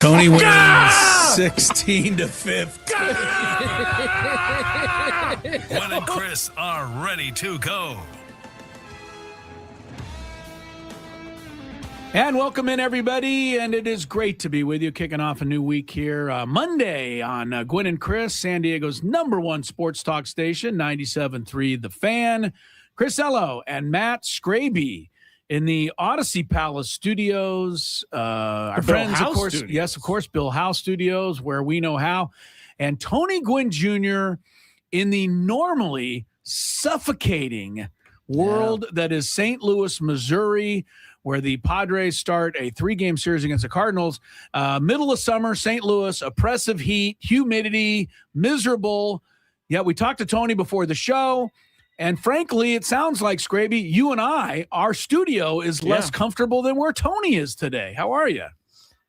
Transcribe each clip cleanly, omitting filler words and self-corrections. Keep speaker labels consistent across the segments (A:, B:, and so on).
A: Tony wins 16-15.
B: Gwynn and Chris are ready to go.
A: And welcome in, everybody, and it is great to be with you, kicking off a new week here. Monday on Gwynn and Chris, San Diego's #1 sports talk station, 97.3 The Fan. Chris Ello and Matt Skraby in the Odyssey Palace studios. Our friends,
C: House
A: of course,
C: studios.
A: yes, of course, Bill House Studios, where we know how. And Tony Gwynn Jr. in the normally suffocating world that is St. Louis, Missouri, where the Padres start a 3-game series against the Cardinals. Middle of summer, St. Louis, oppressive heat, humidity, miserable. Yeah, we talked to Tony before the show, and frankly, it sounds like, Skraby, you and I, our studio is less comfortable than where Tony is today. How are you?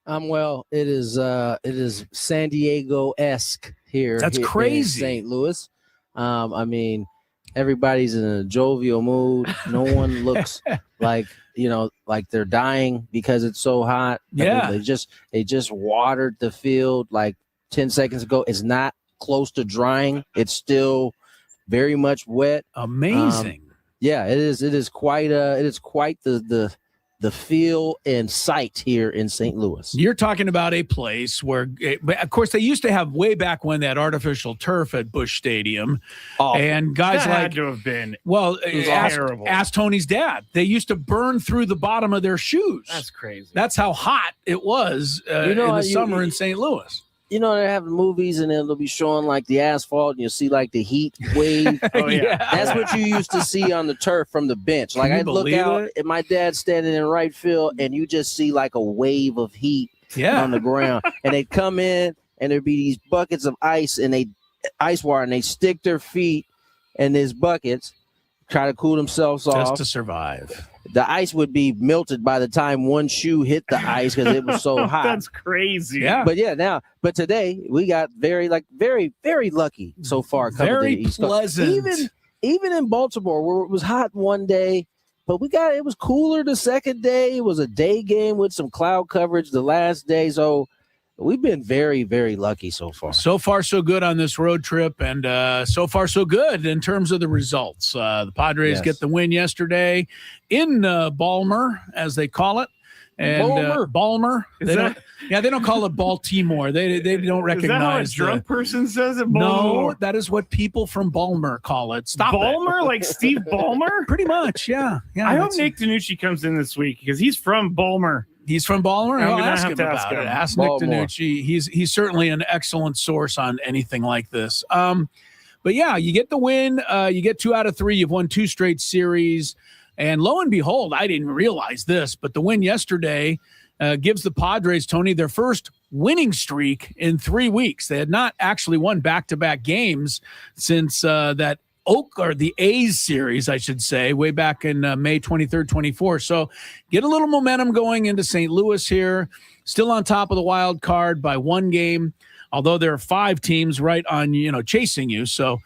D: Well. It is San Diego-esque here.
A: That's
D: in
A: crazy.
D: St. Louis. I mean, everybody's in a jovial mood. No one looks like they're dying because it's so hot.
A: Yeah.
D: I mean, they just watered the field like 10 seconds ago. It's not close to drying. It's still very much wet.
A: Amazing.
D: Yeah, it is. It is quite the feel and sight here in St. Louis.
A: You're talking about a place where, of course, they used to have way back when that artificial turf at Busch Stadium.
D: Awful.
A: And guys
C: That
A: like,
C: had to have been.
A: well,
C: terrible.
A: ask Tony's dad. They used to burn through the bottom of their shoes.
C: That's crazy.
A: That's how hot it was in the summer in St. Louis.
D: You know, they're having movies and then they'll be showing like the asphalt and you'll see like the heat wave.
C: Oh, yeah.
D: That's what you used to see on the turf from the bench. Like
A: Can you
D: I'd look
A: believe
D: out
A: it?
D: at my dad standing in right field and you just see like a wave of heat
A: Yeah.
D: on the ground. And they'd come in and there'd be these buckets of ice water and they stick their feet in these buckets, try to cool themselves
A: Just
D: off.
A: to survive.
D: The ice would be melted by the time one shoe hit the ice because it was so hot.
C: That's crazy.
A: Yeah.
D: But today we got very, very lucky so far. coming to
A: Very
D: the East Coast.
A: pleasant.
D: Even in Baltimore, where it was hot one day, but it was cooler the second day. It was a day game with some cloud coverage the last day. So we've been very, very lucky so far.
A: So far, so good on this road trip, and so far, so good in terms of the results. The Padres get the win yesterday in Balmer, as they call it. And Balmer. They don't call it Baltimore. They don't recognize.
C: Is that how a drunk person says it?
A: No,
C: Baltimore?
A: that is what people from Balmer call it. Stop
C: Balmer?
A: it.
C: Like Steve Ballmer?
A: Pretty much, yeah.
C: I hope Nick DiNucci comes in this week because he's from Balmer.
A: He's from Balmer.
C: I'm
A: I'll
C: gonna
A: ask
C: have
A: him
C: to
A: about
C: ask
A: it.
C: him.
A: Ask Nick
D: Baltimore.
A: DiNucci. He's certainly an excellent source on anything like this. But yeah, you get the win. You get 2 out of 3. You've won 2 straight series. And lo and behold, I didn't realize this, but the win yesterday gives the Padres, Tony, their first winning streak in 3 weeks. They had not actually won back-to-back games since the A's series, I should say, way back in May 23rd, 24th. So get a little momentum going into St. Louis here. Still on top of the wild card by 1 game, although there are 5 teams right on, chasing you. So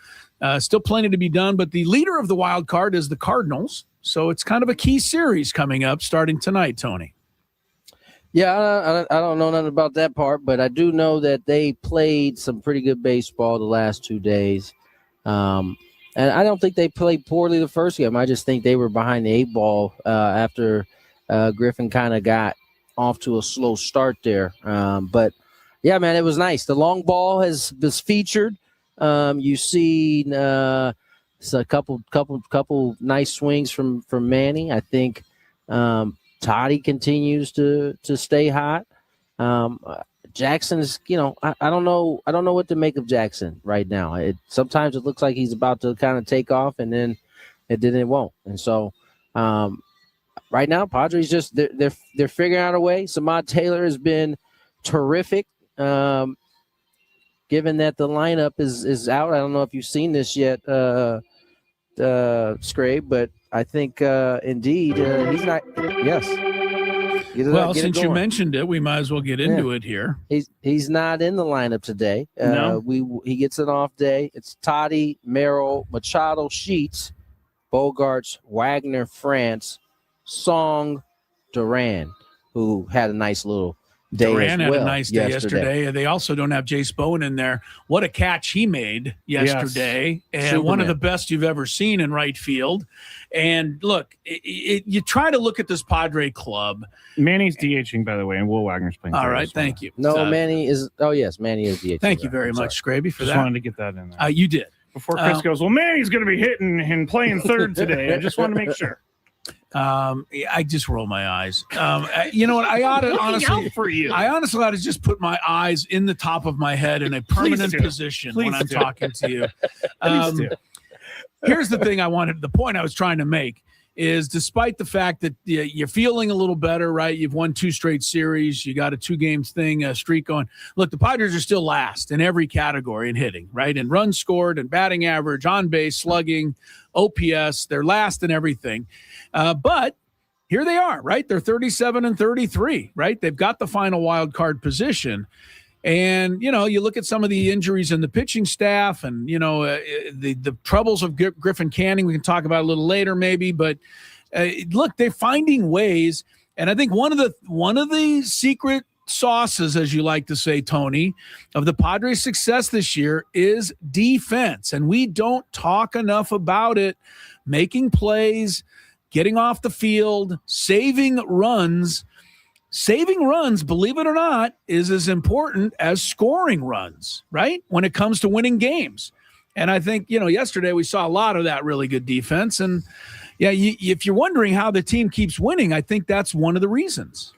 A: still plenty to be done. But the leader of the wild card is the Cardinals. So it's kind of a key series coming up starting tonight, Tony.
D: Yeah, I don't know nothing about that part, but I do know that they played some pretty good baseball the last 2 days. And I don't think they played poorly the first game. I just think they were behind the 8 ball after Griffin kind of got off to a slow start there. But yeah, man, it was nice. The long ball was featured. You see a couple nice swings from Manny. I think Toddy continues to stay hot. Jackson is, I don't know what to make of Jackson right now. Sometimes it looks like he's about to kind of take off, and then it won't. And so, right now, Padres just they're figuring out a way. Samad Taylor has been terrific. Given that the lineup is out, I don't know if you've seen this yet, Skrabe, but I think indeed he's not. Yes.
A: Well, since you mentioned it, we might as well get into it here.
D: He's not in the lineup today.
C: No.
D: He gets an off day. It's Toddy, Merrill, Machado, Sheets, Bogarts, Wagner, France, Song, Duran, who had a nice little day
A: Duran
D: as
A: had
D: well
A: a nice day yesterday. They also don't have Jace Bowen in there. What a catch he made yesterday. Yes. And
D: Superman.
A: One of the best you've ever seen in right field. And look, you try to look at this Padre club.
C: Manny's DHing, by the way, and Will Wagner's playing.
A: All right, thank you.
D: No, Manny is. Oh yes, Manny is DHing.
A: Thank you very much, Skraby, for
C: just
A: that.
C: Wanted to get that in there.
A: You did.
C: Before Chris goes, well, Manny's going to be hitting and playing third today. I just want to make sure.
A: I just roll my eyes. You know what? I ought to honestly
C: for you.
A: I honestly ought to just put my eyes in the top of my head in a permanent position when I'm talking to you. Here's the thing the point I was trying to make is despite the fact that you're feeling a little better, right? You've won 2 straight series. You got a 2-game streak going. Look, the Padres are still last in every category in hitting, right? In runs scored and batting average, on base, slugging, OPS. They're last in everything. But here they are, right? They're 37-33, right? They've got the final wild card position. And, you know, you look at some of the injuries in the pitching staff and, you know, the troubles of Griffin Canning, we can talk about a little later maybe. But, look, they're finding ways. And I think one of the secret sauces, as you like to say, Tony, of the Padres' success this year is defense. And we don't talk enough about it, making plays, getting off the field, saving runs. Saving runs, believe it or not, is as important as scoring runs, right? When it comes to winning games. And I think, you know, yesterday we saw a lot of that really good defense. And yeah, if you're wondering how the team keeps winning, I think that's one of the reasons.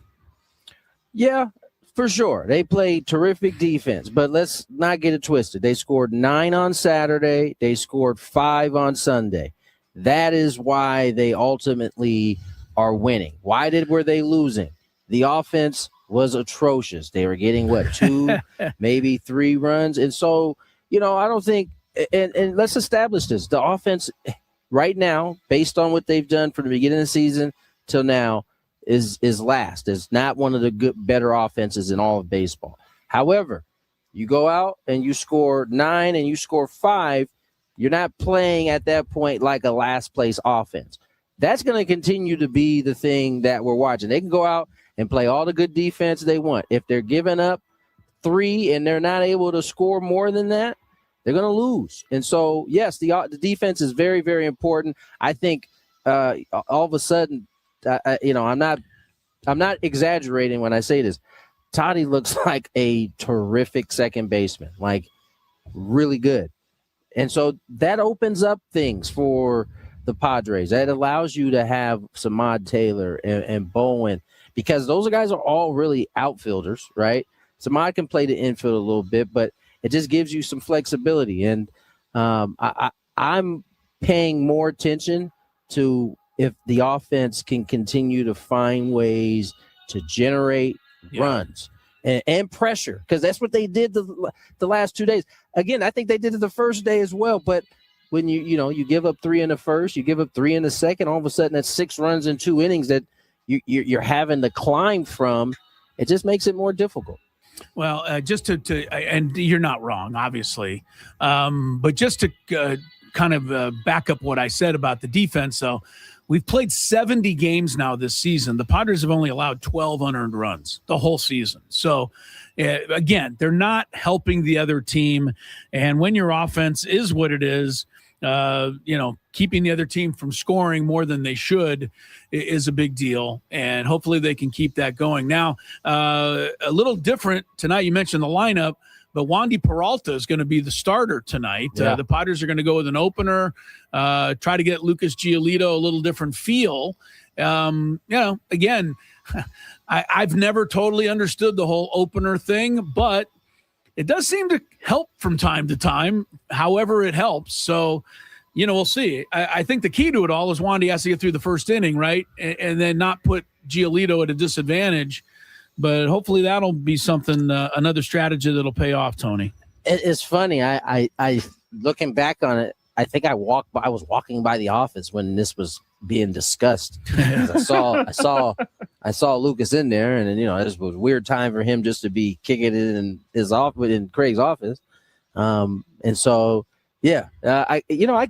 D: Yeah, for sure. They played terrific defense, but let's not get it twisted. They scored 9 on Saturday. They scored 5 on Sunday. That is why they ultimately are winning. Why were they losing? The offense was atrocious. They were getting, 2, maybe 3 runs. And so, you know, I don't think and let's establish this. The offense right now, based on what they've done from the beginning of the season till now, is last. It's not one of the better offenses in all of baseball. However, you go out and you score 9 and you score 5, you're not playing at that point like a last place offense. That's going to continue to be the thing that we're watching. They can go out and play all the good defense they want. If they're giving up 3 and they're not able to score more than that, they're going to lose. And so, yes, the defense is very, very important. I think all of a sudden, you know, I'm not exaggerating when I say this. Toddy looks like a terrific second baseman, like really good. And so that opens up things for the Padres. That allows you to have Samad Taylor and Bowen, because those guys are all really outfielders, right? Samad can play the infield a little bit, but it just gives you some flexibility. And I'm paying more attention to if the offense can continue to find ways to generate runs and pressure, because that's what they did the last 2 days. Again, I think they did it the first day as well, but when you give up 3 in the first, you give up 3 in the second, all of a sudden that's 6 runs in 2 innings that you're having to climb from. It just makes it more difficult.
A: Well, just to and you're not wrong, obviously, but just to kind of back up what I said about the defense, though, we've played 70 games now this season. The Padres have only allowed 12 unearned runs the whole season. So, again, they're not helping the other team. And when your offense is what it is, keeping the other team from scoring more than they should is a big deal. And hopefully they can keep that going. Now, a little different tonight. You mentioned the lineup, but Wandy Peralta is going to be the starter tonight.
D: Yeah.
A: The Padres are going to go with an opener, try to get Lucas Giolito a little different feel. Again, I've never totally understood the whole opener thing, but it does seem to help from time to time, however it helps. So, we'll see. I think the key to it all is Wandy has to get through the first inning, right? And then not put Giolito at a disadvantage. But hopefully that'll be something, another strategy that'll pay off, Tony.
D: It's funny. I looking back on it, I think I was walking by the office when this was being discussed. I saw Lucas in there, and then, this was a weird time for him just to be kicking it in Craig's office. And so, I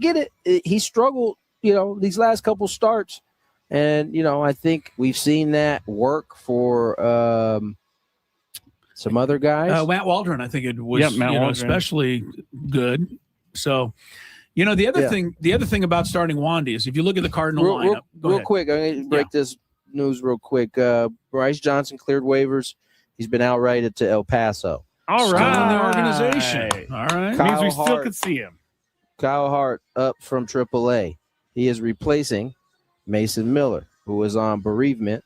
D: get it. He struggled, these last couple starts. And, I think we've seen that work for Some other guys.
A: Matt Waldron, I think it was
C: Waldron.
A: especially good. So, the other thing about starting Wandy is if you look at the Cardinal lineup.
D: Real quick, I'm going to break this news real quick. Bryce Johnson cleared waivers. He's been outrighted to El Paso.
C: All
A: Still
C: right.
A: in the organization. All right.
C: Means we
D: Kyle
C: still
D: Hart.
C: could see him.
D: Kyle Hart up from AAA. He is replacing Mason Miller, who is on bereavement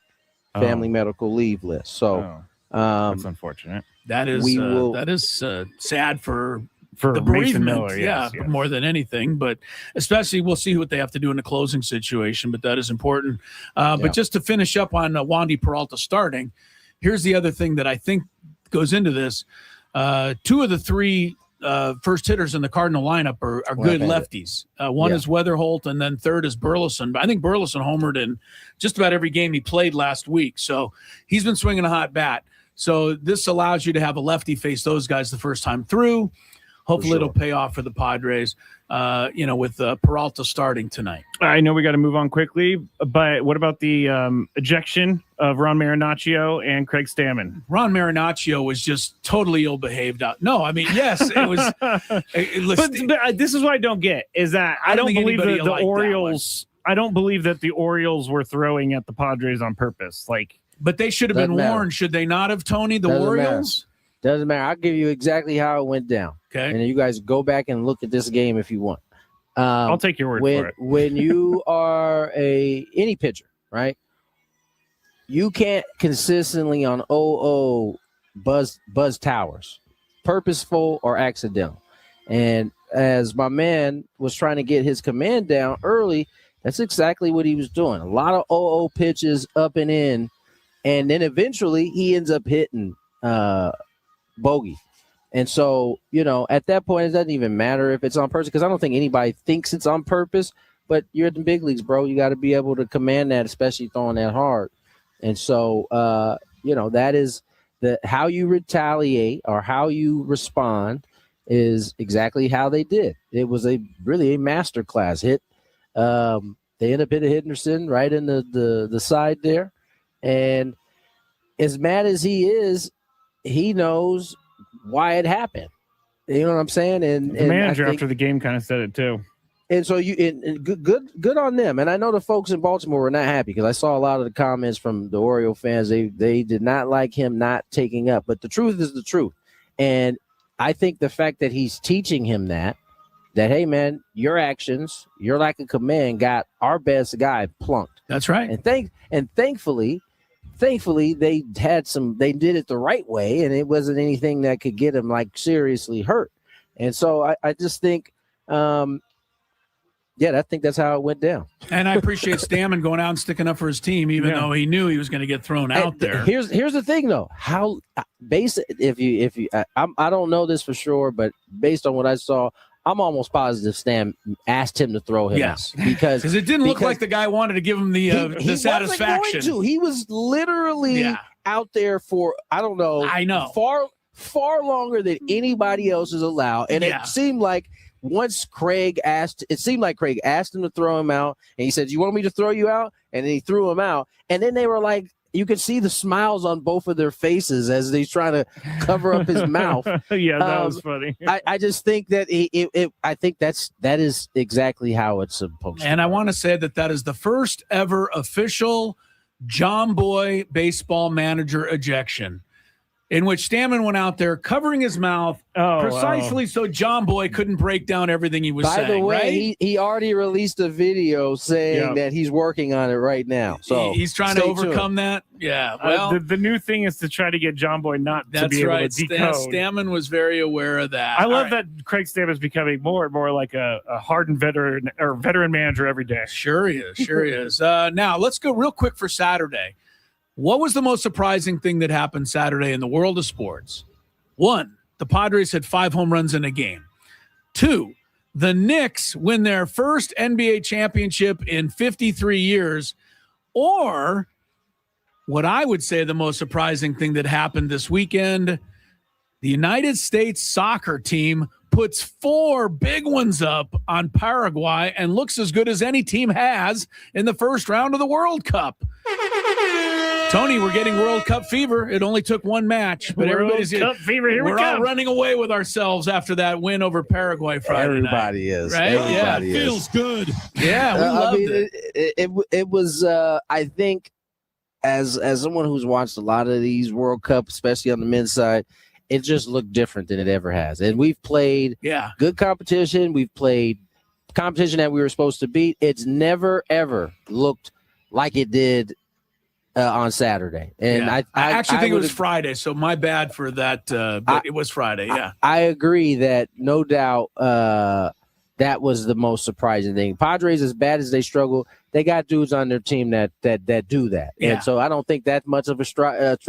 D: family medical leave list. So
C: that's unfortunate.
A: That is sad for
C: For
A: the
C: Mason
A: bereavement,
C: Miller, yes.
A: more than anything. But especially, we'll see what they have to do in the closing situation. But that is important. But just to finish up on Wandy Peralta starting, here's the other thing that I think goes into this. Two of the three first hitters in the Cardinal lineup are good lefties. One is Weatherholt, and then third is Burleson. But I think Burleson homered in just about every game he played last week. So he's been swinging a hot bat. So this allows you to have a lefty face those guys the first time through. Hopefully it'll pay off for the Padres, with Peralta starting tonight.
C: I know we got to move on quickly, but what about the ejection of Ron Marinnacio and Craig Stammen?
A: Ron Marinnacio was just totally ill-behaved. No, I mean, yes, it was.
C: But this is what I don't get is that I don't believe that the Orioles. I don't believe that the Orioles were throwing at the Padres on purpose.
A: But they should have been warned, should they not have, Tony? The Orioles?
D: Doesn't matter. I'll give you exactly how it went down.
A: Okay.
D: And you guys go back and look at this game if you want.
C: I'll take your word for it.
D: When you are any pitcher, right? You can't consistently on 0-0 buzz towers, purposeful or accidental. And as my man was trying to get his command down early, that's exactly what he was doing. A lot of 0-0 pitches up and in, and then eventually he ends up hitting bogey. And so, at that point, it doesn't even matter if it's on purpose because I don't think anybody thinks it's on purpose, but you're at the big leagues, bro. You got to be able to command that, especially throwing that hard. And so, that is how you retaliate or how you respond is exactly how they did. It was really a master class hit. They end up hitting Henderson right in the side there. And as mad as he is, he knows why it happened. You know what I'm saying? And
C: the manager after the game kind of said it too.
D: And so good on them. And I know the folks in Baltimore were not happy because I saw a lot of the comments from the Oriole fans. They did not like him not taking up. But the truth is the truth. And I think the fact that he's teaching him that hey man, your actions, your lack of command got our best guy plunked.
A: That's right.
D: And thankfully they did it the right way, and it wasn't anything that could get him seriously hurt. And so I just think, I think that's how it went down.
A: And I appreciate Stammen going out and sticking up for his team, even though he knew he was going to get thrown out there.
D: Here's the thing, though. How if you I don't know this for sure, but based on what I saw, I'm almost positive Stam asked him to throw him out because
A: it didn't look like the guy wanted to give him the satisfaction.
D: Wasn't going to. He was literally out there for I know far longer than anybody else is allowed, and it seemed like Craig asked him to throw him out, and he said, "You want me to throw you out?" And then he threw him out, and then they were like. You could see the smiles on both of their faces as he's trying to cover up his mouth.
C: That was funny.
D: I just think that I think that is exactly how it's supposed to.
A: And I want to say that is the first ever official John Boy baseball manager ejection, in which Stammen went out there covering his mouth precisely so John Boy couldn't break down everything he was saying.
D: By the way,
A: right?
D: he already released a video saying that he's working on it right now. So
A: he's trying to overcome that. Yeah. Well,
C: the new thing is to try to get John Boy not to be able to decode.
A: Stammen was very aware of that.
C: I love that Craig Stammen is becoming more and more like a hardened veteran or veteran manager every day.
A: Sure he is. Sure he is. Now let's go real quick for Saturday. What was the most surprising thing that happened Saturday in the world of sports? 1, the Padres had 5 home runs in a game. 2, the Knicks win their first NBA championship in 53 years. Or what I would say the most surprising thing that happened this weekend, the United States soccer team puts 4 big ones up on Paraguay and looks as good as any team has in the first round of the World Cup. Tony, we're getting World Cup fever. It only took one match, but everybody's
C: Cup fever. Here
A: we're all running away with ourselves after that win over Paraguay Friday
E: Everybody
A: night.
E: is.
A: Right?
E: Everybody
A: yeah,
E: is.
A: feels good. Yeah, we loved it.
D: It was. I think, as someone who's watched a lot of these World Cup, especially on the men's side, it just looked different than it ever has. And we've played good competition. We've played competition that we were supposed to beat. It's never ever looked like it did on Saturday. And I
A: actually think it was Friday, so my bad for that, but it was Friday.
D: I agree that no doubt that was the most surprising thing. Padres, as bad as they struggle, they got dudes on their team that do that.
A: Yeah.
D: And so I don't think that's much of a stretch.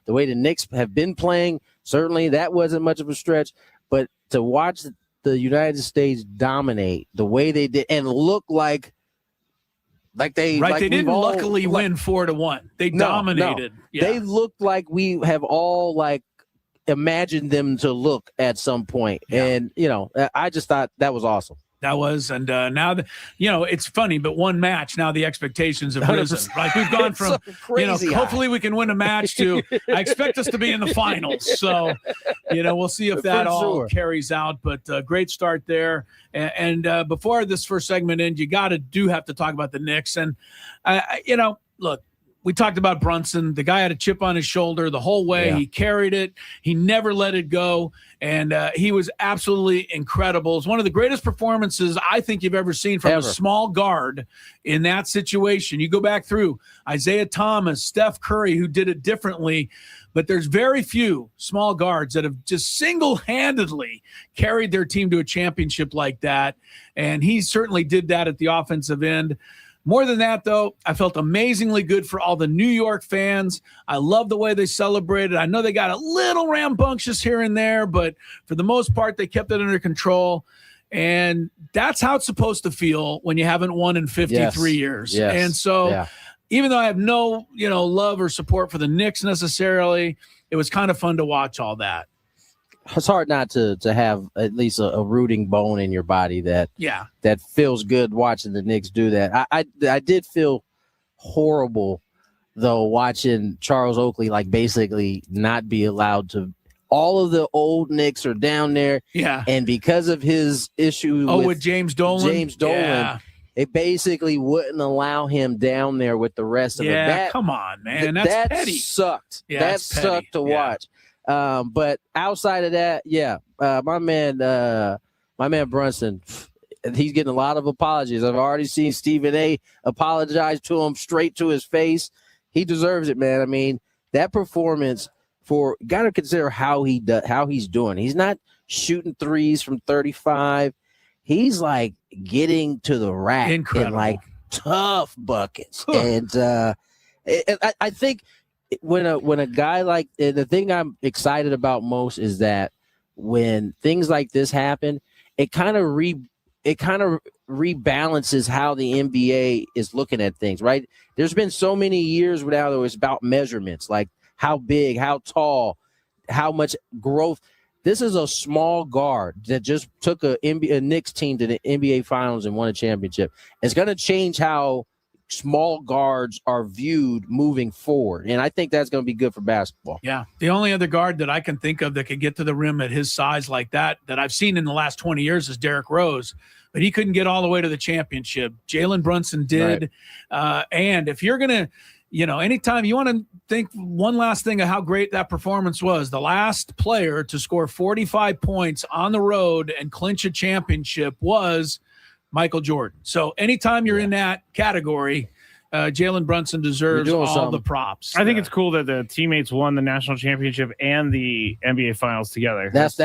D: The way the Knicks have been playing, certainly that wasn't much of a stretch. But to watch the United States dominate the way they did and look like they
A: didn't luckily win 4-1. They dominated.
D: No.
A: Yeah.
D: They looked like we have all imagined them to look at some point. And I just thought that was awesome.
A: That was, and now it's funny, but one match now the expectations have risen. Like we've gone from hopefully we can win a match to I expect us to be in the finals. So we'll see if that all carries out. But great start there. And before this first segment ends, you have to talk about the Knicks. And look. We talked about Brunson. The guy had a chip on his shoulder the whole way. Yeah. He carried it. He never let it go. And he was absolutely incredible. It's one of the greatest performances I think you've ever seen from a small guard in that situation. You go back through Isaiah Thomas, Steph Curry, who did it differently. But there's very few small guards that have just single-handedly carried their team to a championship like that. And he certainly did that at the offensive end. More than that, though, I felt amazingly good for all the New York fans. I love the way they celebrated. I know they got a little rambunctious here and there, but for the most part, they kept it under control. And that's how it's supposed to feel when you haven't won in 53 years.
D: Yes.
A: And so even though I have no, love or support for the Knicks necessarily, it was kind of fun to watch all that.
D: It's hard not to have at least a rooting bone in your body that feels good watching the Knicks do that. I did feel horrible though watching Charles Oakley basically not be allowed to. All of the old Knicks are down there, and because of his issue
A: with James Dolan,
D: it basically wouldn't allow him down there with the rest of them.
A: Yeah, come on, man, that's petty.
D: Sucked.
A: Yeah,
D: that sucked to watch. But outside of that, my man Brunson, he's getting a lot of apologies. I've already seen Stephen A. apologize to him straight to his face. He deserves it, man. I mean, that performance got to consider how he's doing. He's not shooting threes from 35. He's getting to the rack in tough buckets. And I think when a guy the thing I'm excited about most is that when things like this happen, it kind of rebalances how the NBA is looking at things, right? There's been so many years now that it's about measurements, like how big, how tall, how much growth. This is a small guard that just took a Knicks team to the NBA Finals and won a championship. It's going to change how small guards are viewed moving forward, and I think that's going to be good for basketball.
A: Yeah, the only other guard that I can think of that could get to the rim at his size like that I've seen in the last 20 years is Derrick Rose, but he couldn't get all the way to the championship. Jalen Brunson did, and if you're going to anytime you want to think one last thing of how great that performance was, the last player to score 45 points on the road and clinch a championship was Michael Jordan. So anytime you're in that category, Jalen Brunson deserves all the props.
C: I think it's cool that the teammates won the national championship and the NBA Finals together.
D: That's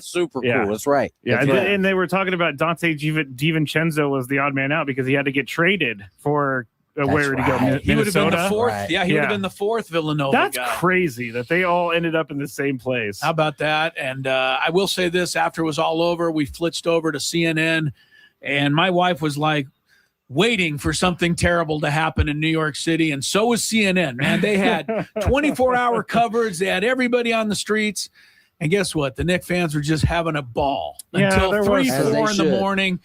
D: super cool. That's right.
C: Yeah, and they were talking about Dante DiVincenzo was the odd man out because he had to get traded for where to go. Minnesota.
A: He would have been the fourth. Right. Yeah, he would have been the fourth Villanova
C: That's
A: guy.
C: Crazy that they all ended up in the same place.
A: How about that? And I will say this: after it was all over, we flitched over to CNN. And my wife was waiting for something terrible to happen in New York City. And so was CNN, man. They had 24-hour coverage. They had everybody on the streets. And guess what? The Knicks fans were just having a ball until 3, 4 in the morning.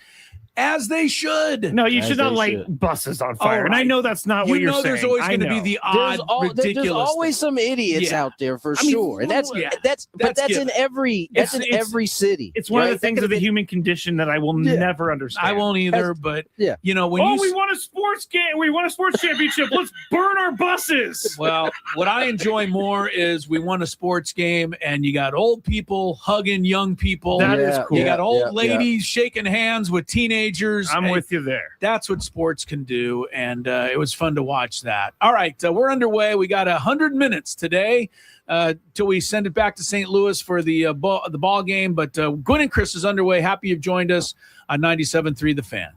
A: as they should.
C: No, you
D: As
C: should not
D: they
C: light
D: should.
C: buses on fire.
A: All
C: And I
A: right.
C: know that's not what you're saying.
A: There's always going to be the odd, ridiculous.
D: There's always some idiots
A: Yeah.
D: out there for
C: I mean,
D: sure, and that's
A: yeah,
D: that's
A: that's
D: in every every city.
C: It's one of
D: right?
C: the things of the human condition that I will never understand.
A: I won't either, but
D: yeah.
A: you know, when
C: we won a sports game. We won a sports championship. Let's burn our buses.
A: well, what I enjoy more is we won a sports game and you got old people hugging young people.
C: That is cool.
A: You got old
D: yeah.
A: ladies shaking hands with teenagers.
C: I'm
A: and
C: with you there.
A: That's what sports can do, and it was fun to watch that. All right, we're underway. We got 100 minutes today till we send it back to St. Louis for the ball game. But Gwynn and Chris is underway. Happy you've joined us on 97.3 The Fan.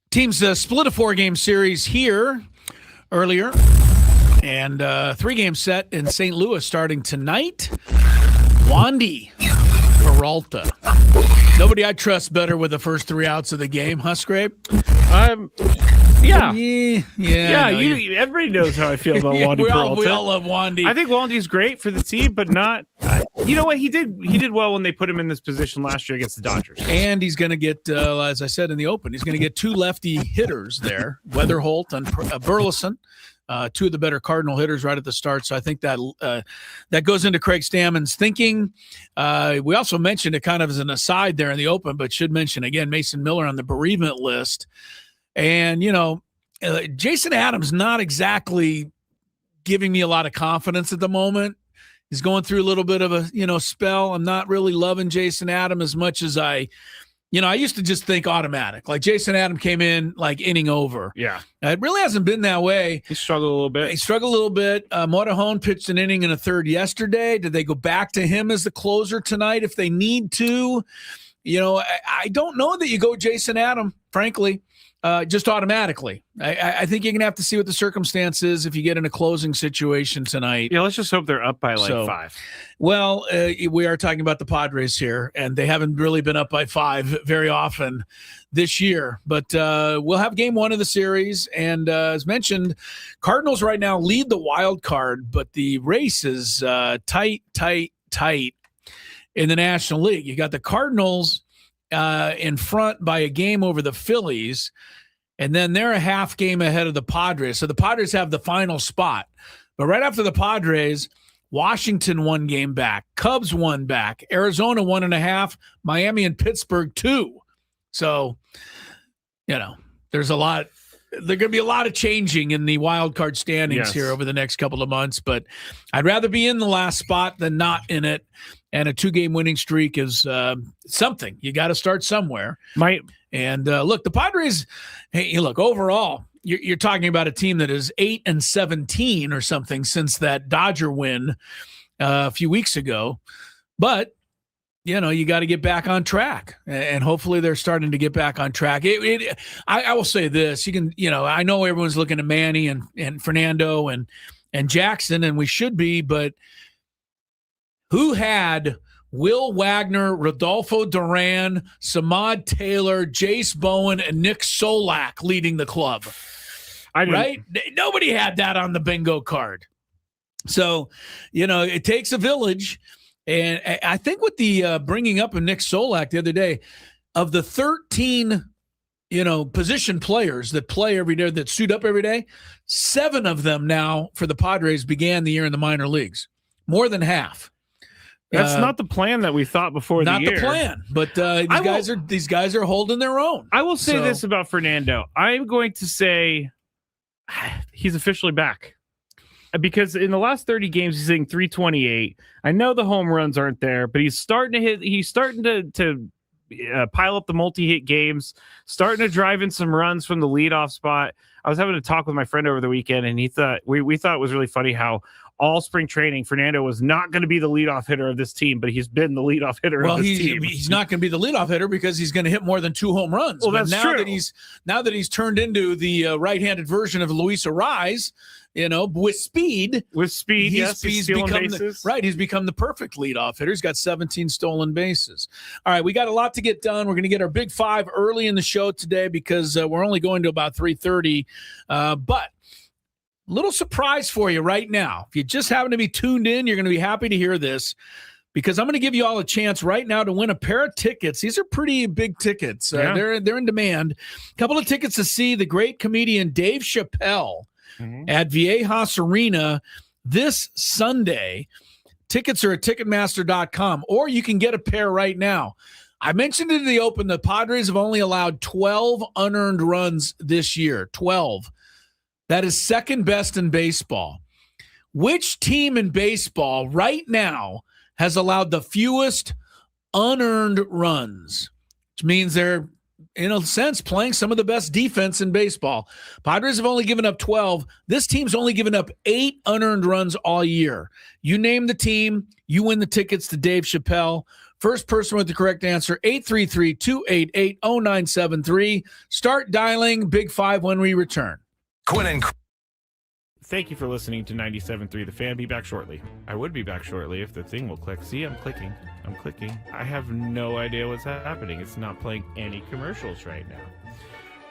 A: Teams split a 4-game series here earlier, and 3-game set in St. Louis starting tonight. Wandy Peralta. Nobody I trust better with the first 3 outs of the game, huh, Skraby?
C: Yeah.
A: Everybody
C: knows how I feel about Wandy Peralta.
A: We all love Wandy.
C: I think Wandy's great for the team, but not. You know what? He did well when they put him in this position last year against the Dodgers.
A: And he's going to get, as I said in the open, he's going to get 2 lefty hitters there, Weatherholt and Burleson. 2 of the better Cardinal hitters right at the start. So I think that goes into Craig Stammen's thinking. We also mentioned it kind of as an aside there in the open, but should mention again, Mason Miller on the bereavement list. And, Jason Adams not exactly giving me a lot of confidence at the moment. He's going through a little bit of a, spell. I'm not really loving Jason Adams as much as I used to just think automatic. Like Jason Adams came in like inning over.
C: Yeah.
A: It really hasn't been that way.
C: He struggled a little bit.
A: Motorhone pitched an inning and a third yesterday. Did they go back to him as the closer tonight if they need to? I don't know that you go Jason Adams, frankly. Just automatically. I think you're going to have to see what the circumstance is if you get in a closing situation tonight.
C: Yeah, let's just hope they're up by 5.
A: Well, we are talking about the Padres here, and they haven't really been up by 5 very often this year. But we'll have game 1 of the series, and as mentioned, Cardinals right now lead the wild card, but the race is tight in the National League. You got the Cardinals in front by a game over the Phillies, and then they're a half game ahead of the Padres. So the Padres have the final spot. But right after the Padres, Washington 1 game back, Cubs 1 back, Arizona 1.5, Miami and Pittsburgh 2. So, there's a lot. There's going to be a lot of changing in the wild card standings here over the next couple of months, but I'd rather be in the last spot than not in it. And a 2-game winning streak is something. You got to start somewhere. Look, the Padres, overall, you're talking about a team that is 8-17 or something since that Dodger win a few weeks ago. But, you got to get back on track. And hopefully they're starting to get back on track. I will say this. You can, I know everyone's looking at Manny and Fernando and Jackson, and we should be, but who had Will Wagner, Rodolfo Duran, Samad Taylor, Jace Bowen, and Nick Solak leading the club? Right? Nobody had that on the bingo card. So, it takes a village. And I think with the bringing up of Nick Solak the other day, of the 13, position players that play every day, that suit up every day, 7 of them now for the Padres began the year in the minor leagues. More than half.
C: That's not the plan that we thought before the year.
A: Not the plan, but these guys are holding their own.
C: I will say this about Fernando. I'm going to say he's officially back. Because in the last 30 games, he's hitting 328. I know the home runs aren't there, but he's starting to hit. He's starting to pile up the multi-hit games, starting to drive in some runs from the leadoff spot. I was having a talk with my friend over the weekend, and he thought we thought it was really funny how all spring training, Fernando was not going to be the leadoff hitter of this team, but he's been the leadoff hitter of this team.
A: He's not going to be the leadoff hitter because he's going to hit more than 2 home runs.
C: Well, that's true.
A: Now that he's turned into the right-handed version of Luis Arraez, with speed.
C: He's
A: become he's become the perfect leadoff hitter. He's got 17 stolen bases. All right, we got a lot to get done. We're going to get our big 5 early in the show today because we're only going to about 3:30. But little surprise for you right now. If you just happen to be tuned in, you're going to be happy to hear this because I'm going to give you all a chance right now to win a pair of tickets. These are pretty big tickets. They're in demand. A couple of tickets to see the great comedian Dave Chappelle at Viejas Arena this Sunday. Tickets are at Ticketmaster.com, or you can get a pair right now. I mentioned in the open, the Padres have only allowed 12 unearned runs this year. 12. That is second best in baseball. Which team in baseball right now has allowed the fewest unearned runs? Which means they're in a sense, playing some of the best defense in baseball. Padres have only given up 12. This team's only given up 8 unearned runs all year. You name the team, you win the tickets to Dave Chappelle. First person with the correct answer, 833-288-0973. Start dialing Big 5 when we return.
B: Gwynn and Chris.
C: Thank you for listening to 97.3 The Fan. Be back shortly. I would be back shortly if the thing will click. See, I'm clicking. I have no idea what's happening. It's not playing any commercials right now.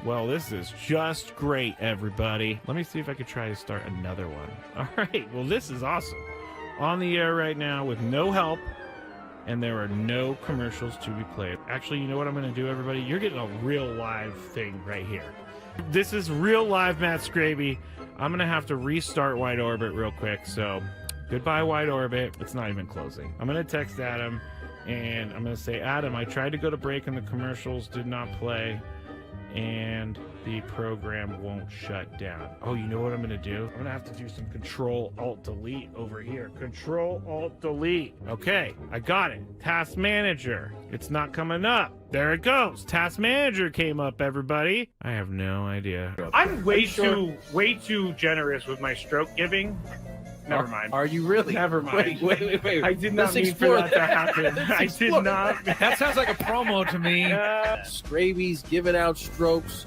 C: Well, this is just great, everybody. Let me see if I could try to start another one. All right. Well, this is awesome. On the air right now with no help, and there are no commercials to be played. Actually, you know what I'm going to do, everybody? You're getting a real live thing right here. This is real live Matt Skraby. I'm going to have to restart Wide Orbit real quick, so goodbye, Wide Orbit. It's not even closing. I'm going to text Adam, and I'm going to say, Adam, I tried to go to break, and the commercials did not play, and the program won't shut down. Oh, you know what I'm going to do? I'm going to have to do some Control-Alt-Delete over here. Control-Alt-Delete. Okay, I got it. Task Manager. It's not coming up. There it goes. Task Manager came up, everybody. I have no idea. I'm way too generous with my stroke giving. Never mind.
E: Are you really?
C: Never mind.
E: Wait.
C: I did not mean for that to happen. I did not.
A: That sounds like a promo to me.
D: Skraby's giving out strokes.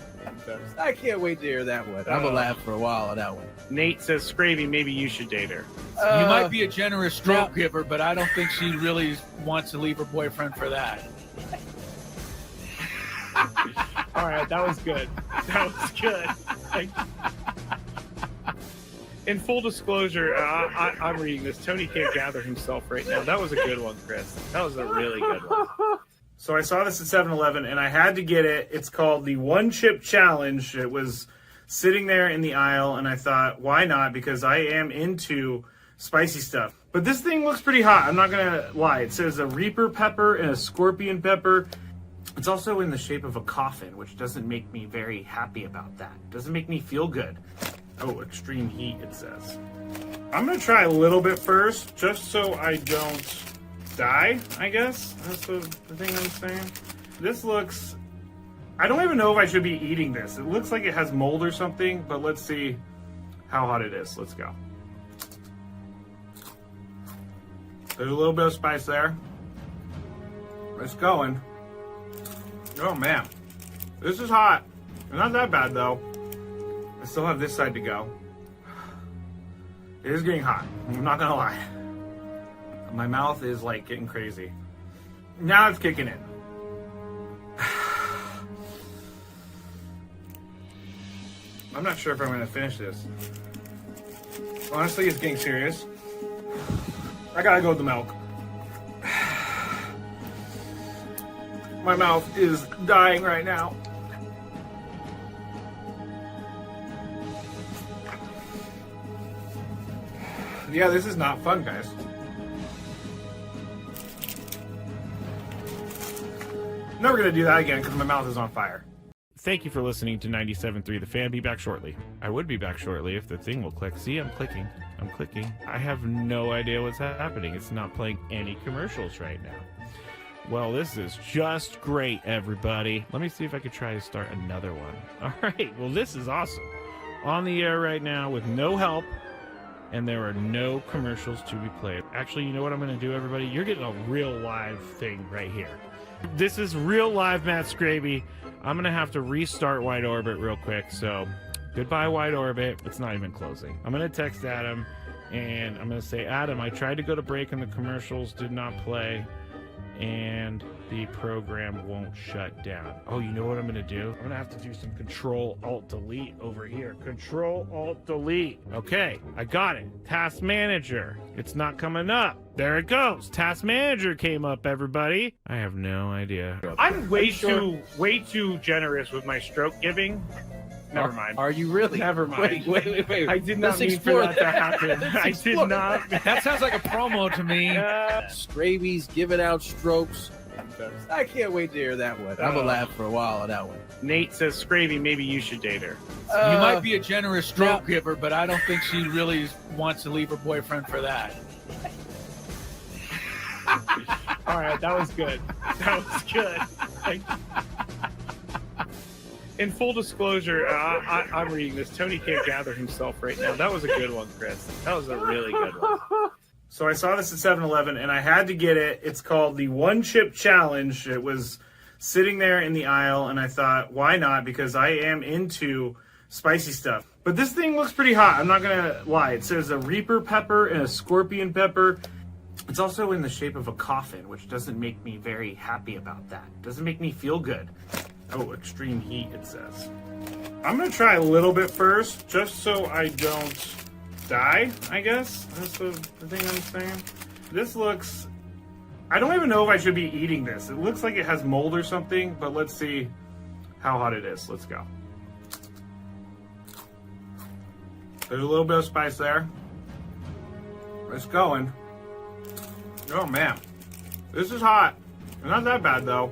E: I can't wait to hear that one. I'm gonna laugh for a while on that one.
C: Nate says, Skraby, maybe you should date her.
A: You might be a generous stroke giver, but I don't think she really wants to leave her boyfriend for that.
C: All right, that was good. In full disclosure, I'm reading this. Tony can't gather himself right now. That was a good one, Chris. That was a really good one. So I saw this at 7-Eleven, and I had to get it. It's called the One Chip Challenge. It was sitting there in the aisle, and I thought, why not? Because I am into spicy stuff. But this thing looks pretty hot. I'm not going to lie. It says a Reaper pepper and a Scorpion pepper. It's also in the shape of a coffin, which doesn't make me very happy about that. It doesn't make me feel good. Oh, extreme heat, it says. I'm going to try a little bit first, just so I don't die, I guess. That's the thing I'm saying. This looks... I don't even know if I should be eating this. It looks like it has mold or something, but let's see how hot it is. Let's go. There's a little bit of spice there. It's going. Oh, man. This is hot. Not that bad, though. I still have this side to go. It is getting hot. I'm not gonna lie. My mouth is like getting crazy. Now it's kicking in. I'm not sure if I'm gonna finish this. Honestly, it's getting serious. I gotta go with the milk. My mouth is dying right now. Yeah, this is not fun, guys. Never gonna do that again because my mouth is on fire. Thank you for listening to 97.3 The Fan. Be back shortly. I would be back shortly if the thing will click. See, I'm clicking. I have no idea what's happening. It's not playing any commercials right now. Well, this is just great, everybody. Let me see if I could try to start another one. All right. Well, this is awesome. On the air right now with no help, and there are no commercials to be played. Actually, you know what I'm going to do, everybody? You're getting a real live thing right here. This is real live Matt Skraby. I'm going to have to restart Wide Orbit real quick, so goodbye, Wide Orbit. It's not even closing. I'm going to text Adam, and I'm going to say, Adam, I tried to go to break, and the commercials did not play, and the program won't shut down. Oh, you know what I'm going to do? I'm going to have to do some Control-Alt-Delete over here. Control-Alt-Delete. Okay, I got it. Task Manager. It's not coming up. There it goes. Task Manager came up, everybody. I have no idea. I'm way too generous with my stroke giving. Never mind.
E: Are you really?
C: Never mind.
E: Wait.
C: I did not mean for that to happen. I did not.
A: That sounds like a promo to me.
D: Skraby's giving out strokes.
E: I can't wait to hear that one. I'm gonna laugh for a while on that one.
C: Nate says, Skraby, maybe you should date her.
A: You might be a generous stroke giver, but I don't think she really wants to leave her boyfriend for that.
C: All right, that was good. In full disclosure, I'm reading this. Tony can't gather himself right now. That was a good one, Chris. That was a really good one. So I saw this at 7-Eleven, and I had to get it. It's called the One Chip Challenge. It was sitting there in the aisle, and I thought, why not? Because I am into spicy stuff. But this thing looks pretty hot. I'm not going to lie. It says a Reaper pepper and a Scorpion pepper. It's also in the shape of a coffin, which doesn't make me very happy about that. Doesn't make me feel good. Oh, extreme heat, it says. I'm going to try a little bit first, just so I don't die, I guess. That's the thing I'm saying. This looks... I don't even know if I should be eating this. It looks like it has mold or something, but let's see how hot it is. Let's go. There's a little bit of spice there. It's going. Oh, man. This is hot. Not that bad, though.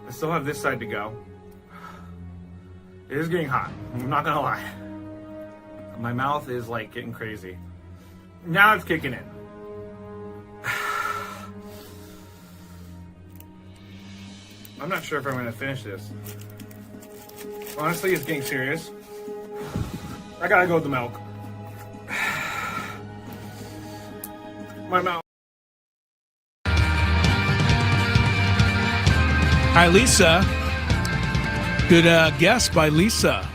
C: I still have this side to go. It is getting hot. I'm not gonna lie. My mouth is like getting crazy. Now it's kicking in. I'm not sure if I'm gonna finish this. Honestly, it's getting serious. I gotta go with the milk. My mouth.
A: Hi, Lisa. Good guess by Lisa.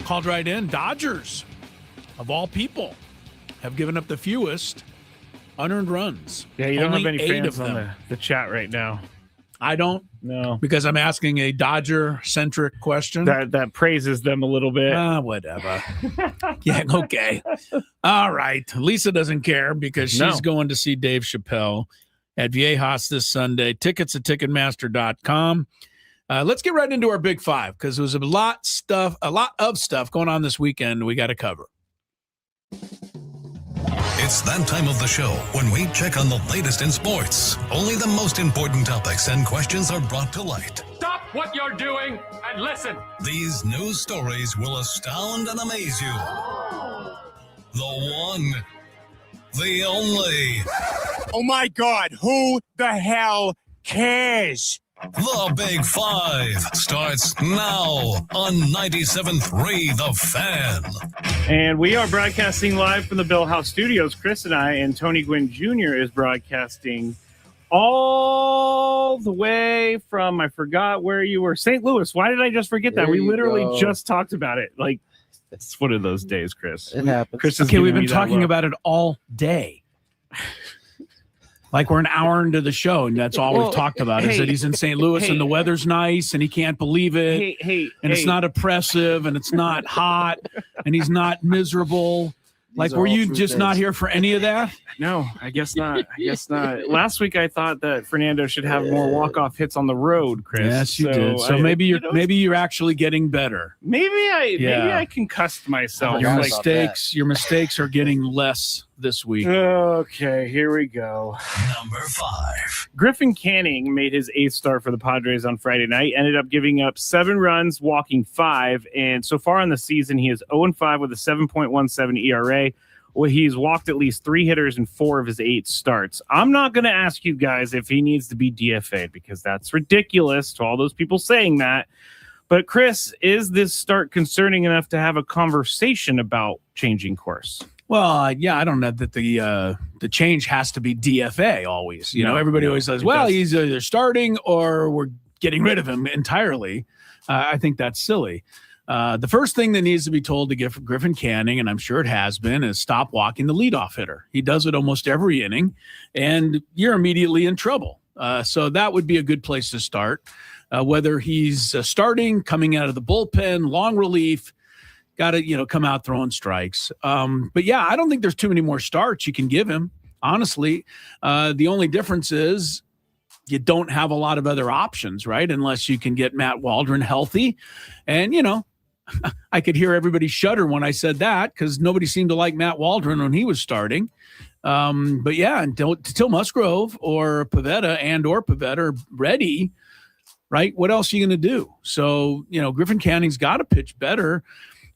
A: Called right in. Dodgers, of all people, have given up the fewest unearned runs.
C: Yeah, you don't
A: Only
C: have any
A: 8
C: fans
A: of
C: on
A: them.
C: the chat right now.
A: I don't,
C: No.
A: because I'm asking a Dodger-centric question.
C: That praises them a little bit.
A: Whatever. Yeah, okay. All right. Lisa doesn't care because she's going to see Dave Chappelle at Viejas this Sunday. Tickets at Ticketmaster.com. Let's get right into our Big Five because there was a lot of stuff going on this weekend we got to cover.
B: It's that time of the show when we check on the latest in sports. Only the most important topics and questions are brought to light.
F: Stop what you're doing and listen.
B: These news stories will astound and amaze you. The one, the only,
G: Oh my God, who the hell cares?
B: the Big Five starts now on 97.3 The Fan.
C: And we are broadcasting live from the Bill House Studios. Chris and I, and Tony Gwynn Jr. is broadcasting all the way from, I forgot where you were, St. Louis. Why did I just forget that?
D: There
C: We
D: you
C: literally
D: go.
C: just talked about it. Like, it's one of those days, Chris.
D: It happens.
C: Chris is
A: Okay, we've
C: giving
A: been
C: me that
A: talking
C: look.
A: about it all day. Like we're an hour into the show, and that's all
C: Well,
A: we've talked about is
C: hey,
A: that he's in St. Louis
C: hey,
A: and the weather's nice and he can't believe it. And it's not oppressive and it's not hot and he's not miserable. Like,
D: are
A: were
D: all
A: you
D: true
A: just not
D: things.
A: here for any of that?
C: No, I guess not. I guess not. Last week I thought that Fernando should have more walk-off hits on the road, Chris.
A: Yes, you did. So maybe you're actually getting better.
C: maybe
A: Yeah.
C: I concussed myself.
D: Your
A: Your
D: forgot about
A: mistakes are getting less this week.
C: Okay, here we go.
B: Number 5.
C: Griffin Canning made his 8th start for the Padres on Friday night, ended up giving up 7 runs, walking 5, and so far on the season, he is 0-5 with a 7.17 ERA. Well, he's walked at least 3 hitters in 4 of his 8 starts. I'm not going to ask you guys if he needs to be DFA'd because that's ridiculous to all those people saying that. But Chris, is this start concerning enough to have a conversation about changing course?
A: Well, yeah, I don't know that the change has to be DFA always. You know, everybody always says,
C: it
A: well,
C: does.
A: he's either starting or we're getting rid of him entirely. I think that's silly. The first thing that needs to be told to Griffin Canning, and I'm sure it has been, is stop walking the leadoff hitter. He does it almost every inning, and you're immediately in trouble. So that would be a good place to start. Whether he's starting, coming out of the bullpen, long relief, got to come out throwing strikes. But yeah, I don't think there's too many more starts you can give him. Honestly, the only difference is you don't have a lot of other options, right? Unless you can get Matt Waldron healthy, and I could hear everybody shudder when I said that because nobody seemed to like Matt Waldron when he was starting. But yeah, until Musgrove or Pivetta are ready, right? What else are you going to do? So, Griffin Canning's got to pitch better.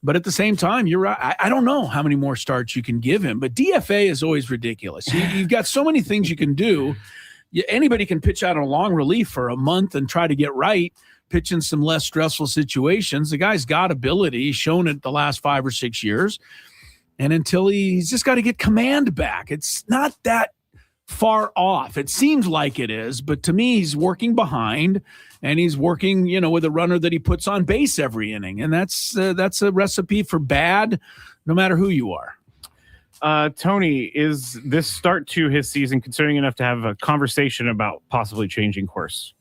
A: But at the same time, you're right. I don't know how many more starts you can give him. But DFA is always ridiculous. You've got so many things you can do. Anybody can pitch out a long relief for a month and try to get right. pitch in some less stressful situations. The guy's got ability. He's shown it the last 5 or 6 years. And until he's just got to get command back. It's not that far off. It seems like it is, but to me, he's working behind, and he's working, with a runner that he puts on base every inning. And that's a recipe for bad, no matter who you are.
C: Tony, is this start to his season concerning enough to have a conversation about possibly changing course?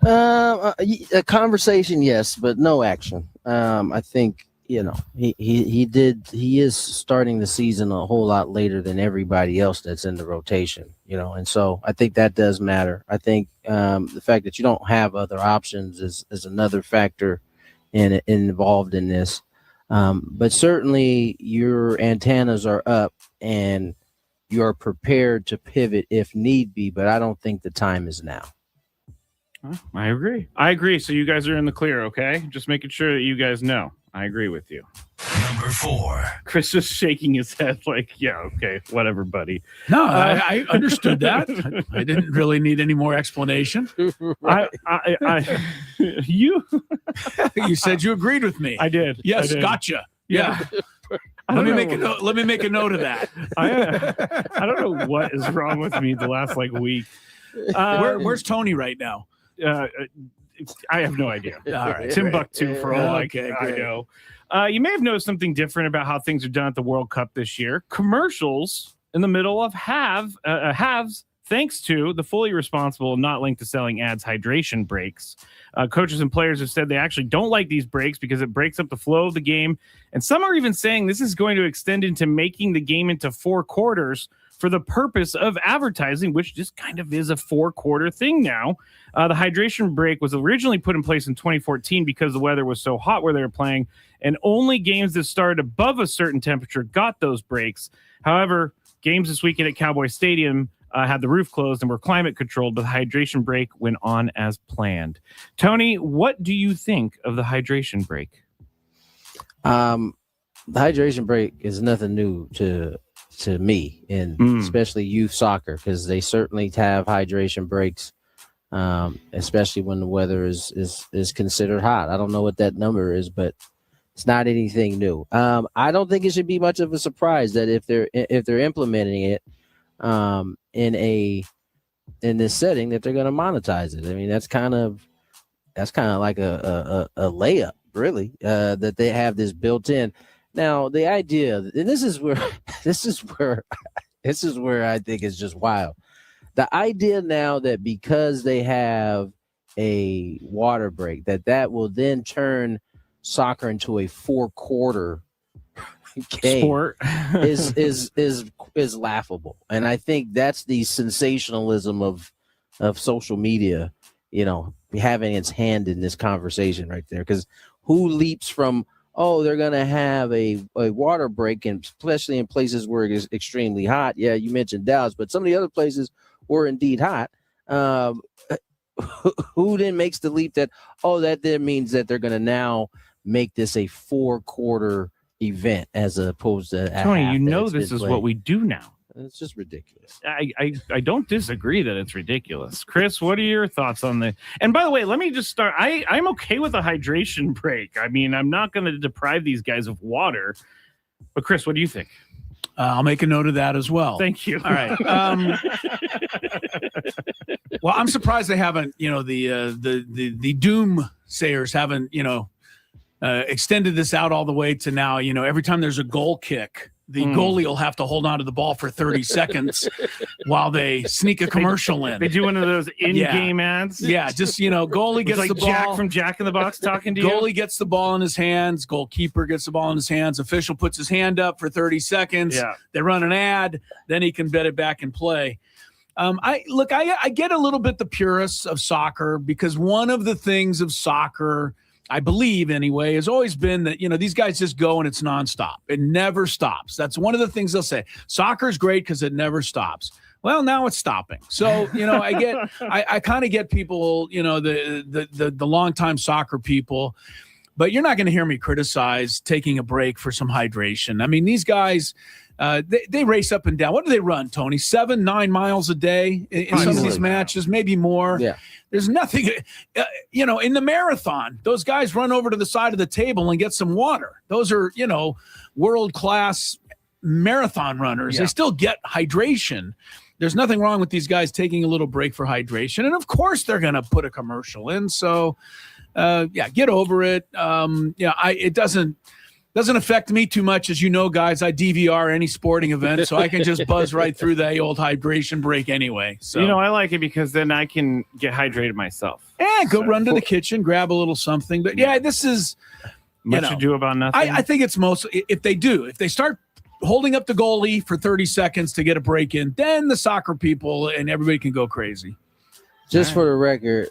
D: A conversation, yes, but no action. I think, he is starting the season a whole lot later than everybody else that's in the rotation, and so I think that does matter. I think the fact that you don't have other options is another factor involved in this. But certainly your antennas are up and you're prepared to pivot if need be, but I don't think the time is now.
C: I agree. So you guys are in the clear, okay? Just making sure that you guys know. I agree with you.
B: Number 4.
C: Chris just shaking his head like, yeah, okay, whatever, buddy.
A: No, I understood that. I didn't really need any more explanation.
C: You
A: said you agreed with me.
C: I did.
A: Yes,
C: I did.
A: Gotcha. Yeah. Let me make a note of that.
C: I don't know what is wrong with me the last week.
A: Where's Tony right now?
C: I have no idea.
A: All right,
C: Timbuktu for all I
A: great.
C: know. You may have noticed something different about how things are done at the World Cup this year. Commercials in the middle of halves, thanks to the fully responsible and not linked to selling ads hydration breaks. Coaches and players have said they actually don't like these breaks because it breaks up the flow of the game. And some are even saying this is going to extend into making the game into 4 quarters for the purpose of advertising, which just kind of is a 4-quarter thing now. The hydration break was originally put in place in 2014 because the weather was so hot where they were playing, and only games that started above a certain temperature got those breaks. However, games this weekend at Cowboy Stadium had the roof closed and were climate controlled, but the hydration break went on as planned. Tony, what do you think of the hydration break?
D: The hydration break is nothing new to me, and especially youth soccer, because they certainly have hydration breaks, especially when the weather is considered hot. I don't know what that number is, but it's not anything new. I don't think it should be much of a surprise that if they're implementing it in this setting, that they're going to monetize it. I mean, that's kind of like a layup, really, that they have this built in. Now, the idea, and this is where I think it's just wild. The idea now that because they have a water break, that will then turn soccer into a 4-quarter game
C: Sport
D: is laughable. And I think that's the sensationalism of social media, having its hand in this conversation right there. Because who leaps from, they're going to have a water break, and especially in places where it is extremely hot. Yeah, you mentioned Dallas, but some of the other places were indeed hot. Who then makes the leap that then means that they're going to now make this a 4-quarter event as opposed to
C: Tony, this is what we do now.
D: It's just ridiculous.
C: I don't disagree that it's ridiculous. Chris, what are your thoughts on the? And by the way, let me just start. I'm okay with a hydration break. I mean, I'm not going to deprive these guys of water. But Chris, what do you think?
A: I'll make a note of that as well.
C: Thank you.
A: All right. Well, I'm surprised they haven't, the doomsayers haven't, extended this out all the way to now. Every time there's a goal kick, the goalie will have to hold on to the ball for 30 seconds while they sneak a commercial in.
C: They do one of those in-game ads.
A: Yeah, just, goalie gets the ball.
C: Jack from Jack in the Box talking to you.
A: Goalie gets the ball in his hands. Goalkeeper gets the ball in his hands. Official puts his hand up for 30 seconds.
C: Yeah.
A: They run an ad. Then he can bet it back and play. I get a little bit the purists of soccer, because one of the things of soccer, I believe anyway, has always been that, these guys just go and it's nonstop. It never stops. That's one of the things they'll say. Soccer is great because it never stops. Well, now it's stopping. So, I kind of get people, the longtime soccer people. But you're not going to hear me criticize taking a break for some hydration. I mean, these guys, they race up and down. What do they run, Tony? 7-9 miles a day in some of these matches, maybe more.
D: Yeah.
A: There's nothing, in the marathon, those guys run over to the side of the table and get some water. Those are, world-class marathon runners.
C: Yeah.
A: They still get hydration. There's nothing wrong with these guys taking a little break for hydration. And, of course, they're going to put a commercial in. So, get over it. It doesn't affect me too much. As you know, guys, I DVR any sporting event, so I can just buzz right through the old hydration break anyway. So
C: I like it because then I can get hydrated myself.
A: Go run to the kitchen, grab a little something. But this is
C: much ado about nothing.
A: I think it's mostly if they start holding up the goalie for 30 seconds to get a break in, then the soccer people and everybody can go crazy.
D: Just for the record,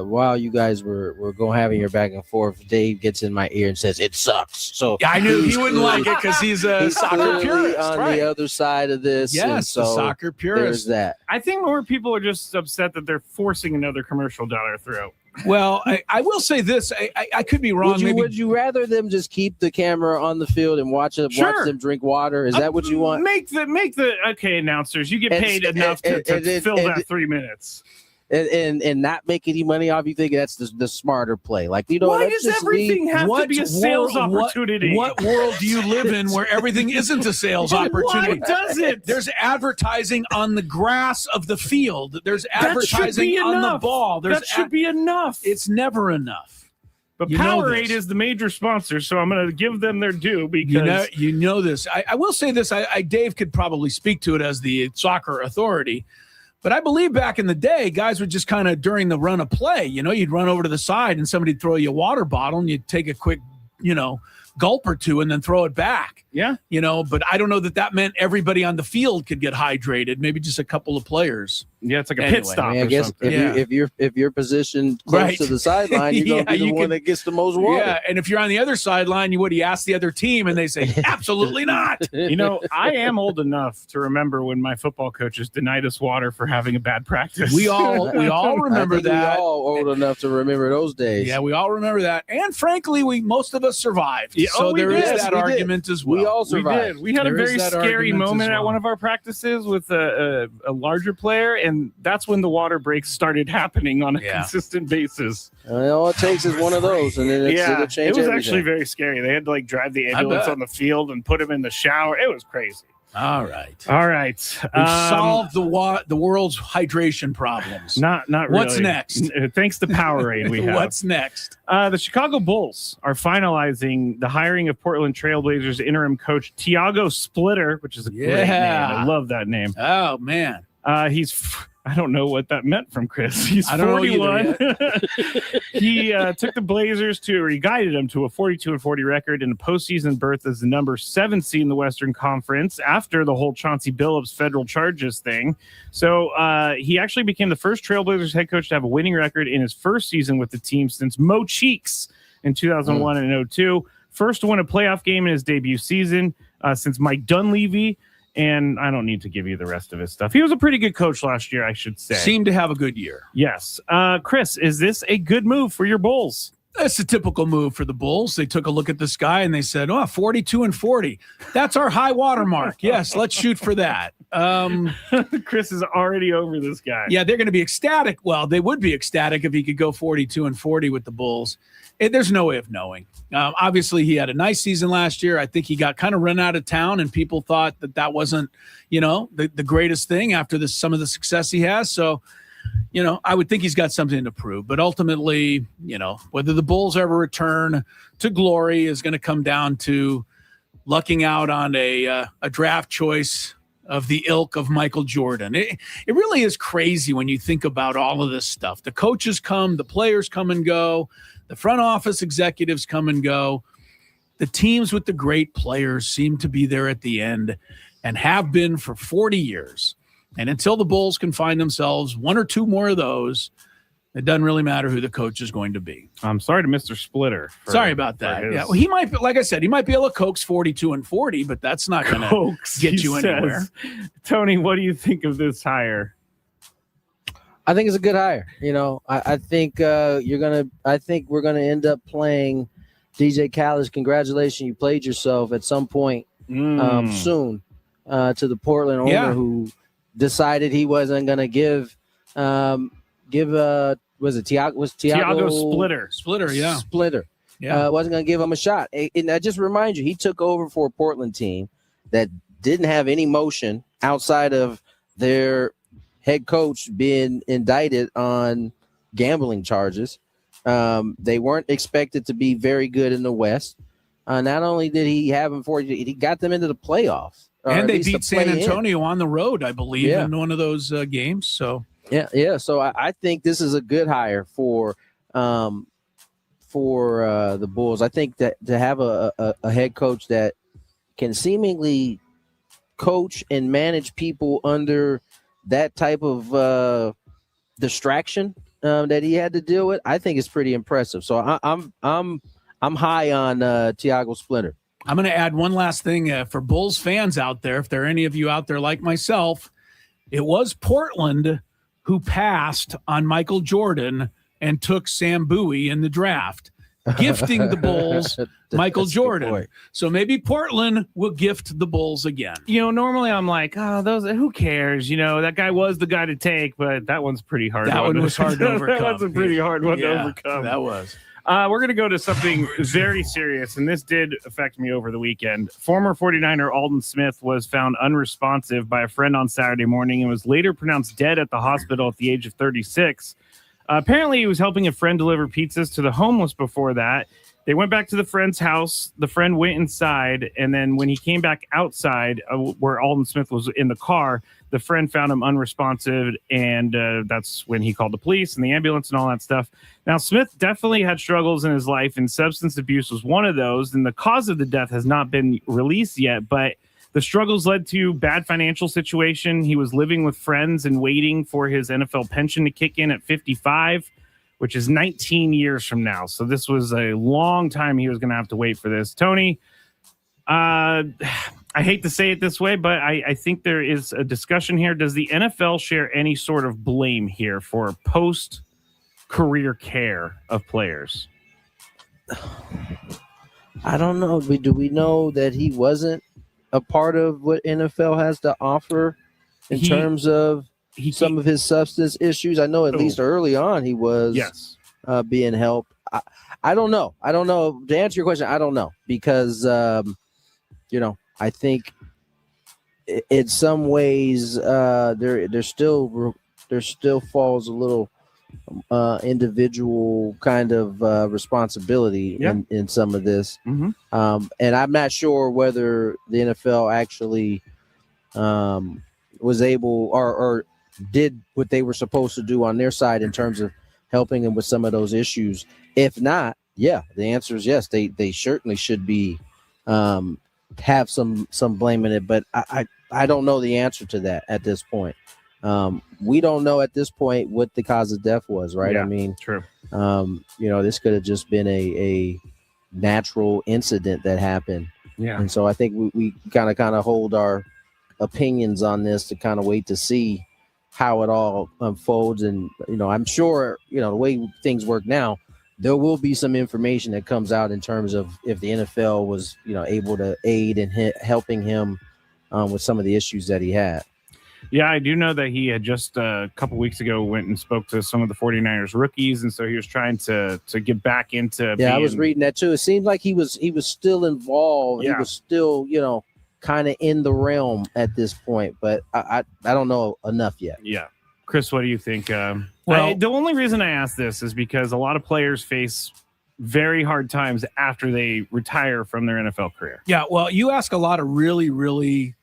D: while you guys were going having your back and forth, Dave gets in my ear and says it sucks. So
A: I knew he wouldn't like it because he's a soccer purist
D: on the other side of this.
A: Yes,
D: so
A: the soccer purist.
D: There's that.
C: I think more people are just upset that they're forcing another commercial down our throat.
A: Well, I will say this. I could be wrong.
D: Would you rather them just keep the camera on the field and watch them drink water? Is that what you want?
C: Make the announcers. You get paid enough to fill that 3 minutes.
D: And not make any money off. You think that's the smarter play? Why
C: does everything have to be a sales opportunity?
A: What world do you live in where everything isn't a sales opportunity?
C: Why does it?
A: There's advertising on the grass of the field. There's advertising on the ball.
C: That should be enough.
A: It's never enough.
C: But Powerade is the major sponsor, so I'm going to give them their due because
A: you know this. I will say this. Dave could probably speak to it as the soccer authority. But I believe back in the day, guys would just kind of during the run of play, you'd run over to the side and somebody'd throw you a water bottle and you'd take a quick, gulp or two and then throw it back.
C: Yeah.
A: But I don't know that meant everybody on the field could get hydrated. Maybe just a couple of players.
C: Yeah, it's like a pit stop.
D: I guess if you're positioned close to the sideline, you're gonna be the one that gets the most water.
A: Yeah, and if you're on the other sideline, you ask the other team, and they say absolutely not.
C: I am old enough to remember when my football coaches denied us water for having a bad practice.
A: We all remember that.
D: We all old enough to remember those days.
A: Yeah, we all remember that, and frankly, most of us survived. Yeah, so there is that argument as well.
D: We all survived.
C: We had a very scary moment at one of our practices with a larger player, and that's when the water breaks started happening on a consistent basis.
D: All it takes is one of those, and then it'll change
C: it was
D: everything.
C: Actually very scary. They had to drive the ambulance on the field and put him in the shower. It was crazy.
A: All right.
C: We've
A: solved the world's hydration problems.
C: Not really.
A: What's next?
C: Thanks to Powerade, we have.
A: What's next?
C: The Chicago Bulls are finalizing the hiring of Portland Trailblazers interim coach Tiago Splitter, which is a great name. I love that name.
A: Oh, man.
C: I don't know what that meant from Chris. He's 41. He took the Blazers he guided them to a 42-40 record and a postseason berth as the number 7 seed in the Western Conference after the whole Chauncey Billups federal charges thing. So he actually became the first Trailblazers head coach to have a winning record in his first season with the team since Mo Cheeks in 2001 and 02. First to win a playoff game in his debut season since Mike Dunleavy. And I don't need to give you the rest of his stuff. He was a pretty good coach last year, I should say.
A: Seemed to have a good year.
C: Yes. Chris, is this a good move for your Bulls?
A: That's a typical move for the Bulls. They took a look at this guy and they said, 42-40. That's our high water mark. Yes, let's shoot for that.
C: Chris is already over this guy.
A: Yeah, they're going to be ecstatic. Well, they would be ecstatic if he could go 42-40 with the Bulls. There's no way of knowing. Obviously, he had a nice season last year. I think he got kind of run out of town, and people thought that wasn't, the greatest thing after some of the success he has. So, I would think he's got something to prove. But ultimately, whether the Bulls ever return to glory is going to come down to lucking out on a draft choice of the ilk of Michael Jordan. It really is crazy when you think about all of this stuff. The coaches come, the players come and go. The front office executives come and go. The teams with the great players seem to be there at the end and have been for 40 years. And until the Bulls can find themselves one or two more of those, it doesn't really matter who the coach is going to be.
C: I'm sorry to Mr. Splitter.
A: Sorry about that. Yeah, well, he might, like I said, he might be able to coax 42-40, but that's not going to get you anywhere.
C: Tony, what do you think of this hire?
D: I think it's a good hire. I think we're gonna end up playing DJ Khaled, congratulations. You played yourself at some point soon to the Portland owner who decided he wasn't going to give was it Tiago? Was
C: Tiago
A: Splitter,
D: Splitter. Yeah. Wasn't going to give him a shot. And I just remind you, he took over for a Portland team that didn't have any motion outside of their head coach being indicted on gambling charges. They weren't expected to be very good in the West. Not only did he have them he got them into the playoffs.
A: And they beat San Antonio on the road, I believe, in one of those games. So
D: So I think this is a good hire for the Bulls. I think that to have a head coach that can seemingly coach and manage people under that type of distraction that he had to deal with, I think it's pretty impressive. So I'm high on Tiago Splitter.
A: I'm going to add one last thing for Bulls fans out there. If there are any of you out there like myself, it was Portland who passed on Michael Jordan and took Sam Bowie in the draft, gifting the Bulls Michael Jordan. So maybe Portland will gift the Bulls again.
C: Normally I'm like, who cares? That guy was the guy to take, but that one's pretty hard.
A: That one was hard to overcome.
C: That was a pretty hard one to overcome.
A: That was.
C: We're going to go to something very serious, and this did affect me over the weekend. Former 49er Alden Smith was found unresponsive by a friend on Saturday morning and was later pronounced dead at the hospital at the age of 36. Apparently, he was helping a friend deliver pizzas to the homeless before that. They went back to the friend's house. The friend went inside, and then when he came back outside where Alden Smith was in the car, the friend found him unresponsive, and that's when he called the police and the ambulance and all that stuff. Now, Smith definitely had struggles in his life, and substance abuse was one of those, and the cause of the death has not been released yet, but the struggles led to bad financial situation. He was living with friends and waiting for his NFL pension to kick in at 55, which is 19 years from now. So this was a long time he was going to have to wait for this. Tony, I hate to say it this way, but I think there is a discussion here. Does the NFL share any sort of blame here for post-career care of players?
D: I don't know. Do we know that he wasn't a part of what NFL has to offer in terms of some of his substance issues? I know at least early on he was being helped. I don't know. To answer your question, I don't know because, I think in some ways there still falls a little individual kind of responsibility in some of this. And I'm not sure whether the NFL actually was able or did what they were supposed to do on their side in terms of helping him with some of those issues. If not, the answer is yes. They certainly should be have some blame in it, but I don't know the answer to that at this point. We don't know at this point what the cause of death was, right? I mean,
C: true.
D: This could have just been a natural incident that happened. Yeah. And so I think we kind of hold our opinions on this to kind of wait to see how it all unfolds. And, I'm sure, the way things work now, there will be some information that comes out in terms of if the NFL was, able to aid in helping him with some of the issues that he had.
C: Yeah, I do know that he had just a couple weeks ago went and spoke to some of the 49ers rookies, and so he was trying to get back into.
D: Yeah, I was reading that too. It seemed like he was still involved. Yeah. He was still, kind of in the realm at this point, but I don't know enough yet.
C: Yeah, Chris, what do you think? The only reason I ask this is because a lot of players face very hard times after they retire from their NFL career.
A: Yeah, well, you ask a lot of really, really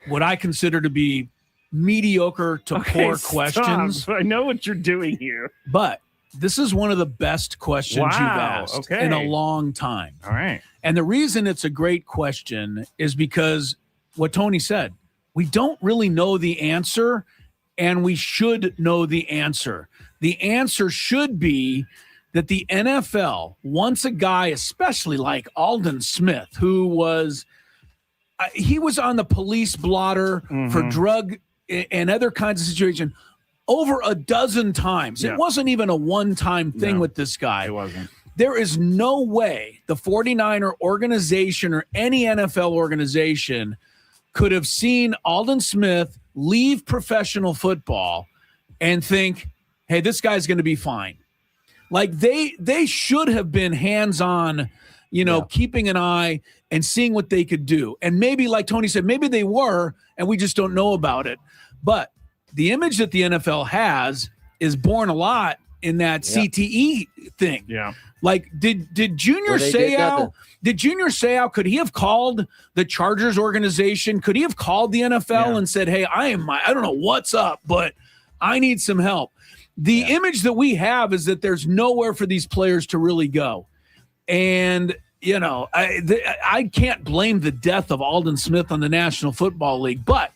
A: what I consider to be mediocre to poor questions.
C: I know what you're doing here.
A: But this is one of the best questions you've asked in a long time.
C: All right.
A: And the reason it's a great question is because what Tony said, we don't really know the answer, and we should know the answer. The answer should be that the NFL wants a guy, especially like Alden Smith, who was he was on the police blotter for drug and other kinds of situations over a dozen times. Yeah. It wasn't even a one-time thing with this guy.
C: It wasn't.
A: There is no way the 49er organization or any NFL organization could have seen Aldon Smith leave professional football and think, hey, this guy's going to be fine. Like they should have been hands-on, keeping an eye and seeing what they could do. And maybe, like Tony said, maybe they were, and we just don't know about it. But the image that the NFL has is born a lot in that CTE thing.
C: Yeah.
A: Like, did Junior Seau, could he have called the Chargers organization? Could he have called the NFL and said, hey, I don't know what's up, but I need some help. The image that we have is that there's nowhere for these players to really go. And, I can't blame the death of Aldon Smith on the National Football League, but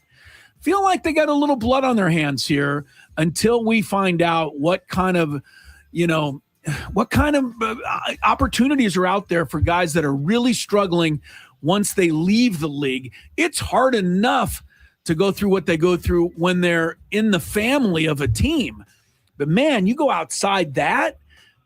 A: feel like they got a little blood on their hands here until we find out what kind of opportunities are out there for guys that are really struggling once they leave the league. It's hard enough to go through what they go through when they're in the family of a team. But, man, you go outside that,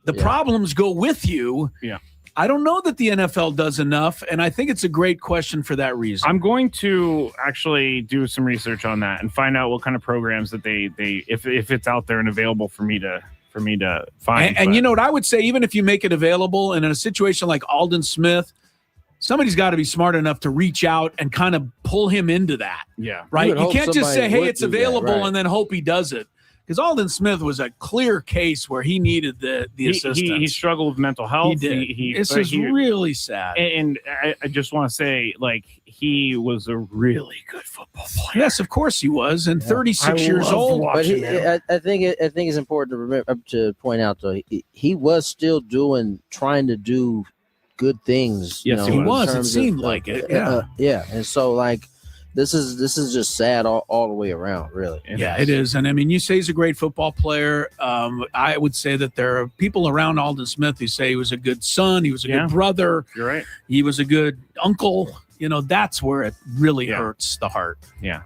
A: the problems go with you.
C: Yeah.
A: I don't know that the NFL does enough, and I think it's a great question for that reason.
C: I'm going to actually do some research on that and find out what kind of programs that they if it's out there and available for me to find.
A: And you know what I would say, even if you make it available, and in a situation like Aldon Smith, somebody's got to be smart enough to reach out and kind of pull him into that.
C: Yeah.
A: Right? You can't just say, hey, it's available,
D: right,
A: and then hope he does it. Because Aldon Smith was a clear case where he needed the assistance.
C: He struggled with mental health.
A: He did. This is really sad.
C: And I just want to say, like, he was a really good football player.
A: Yes, of course he was, and 36 years old.
D: But I think it's important to remember to point out though he was still trying to do good things.
C: Yes,
A: he was. It seemed like it.
D: Yeah, and so like. This is just sad all the way around, really.
A: It is. And, I mean, you say he's a great football player. I would say that there are people around Aldon Smith who say he was a good son. He was a good brother.
C: You're right.
A: He was a good uncle. That's where it really hurts the heart.
C: Yeah.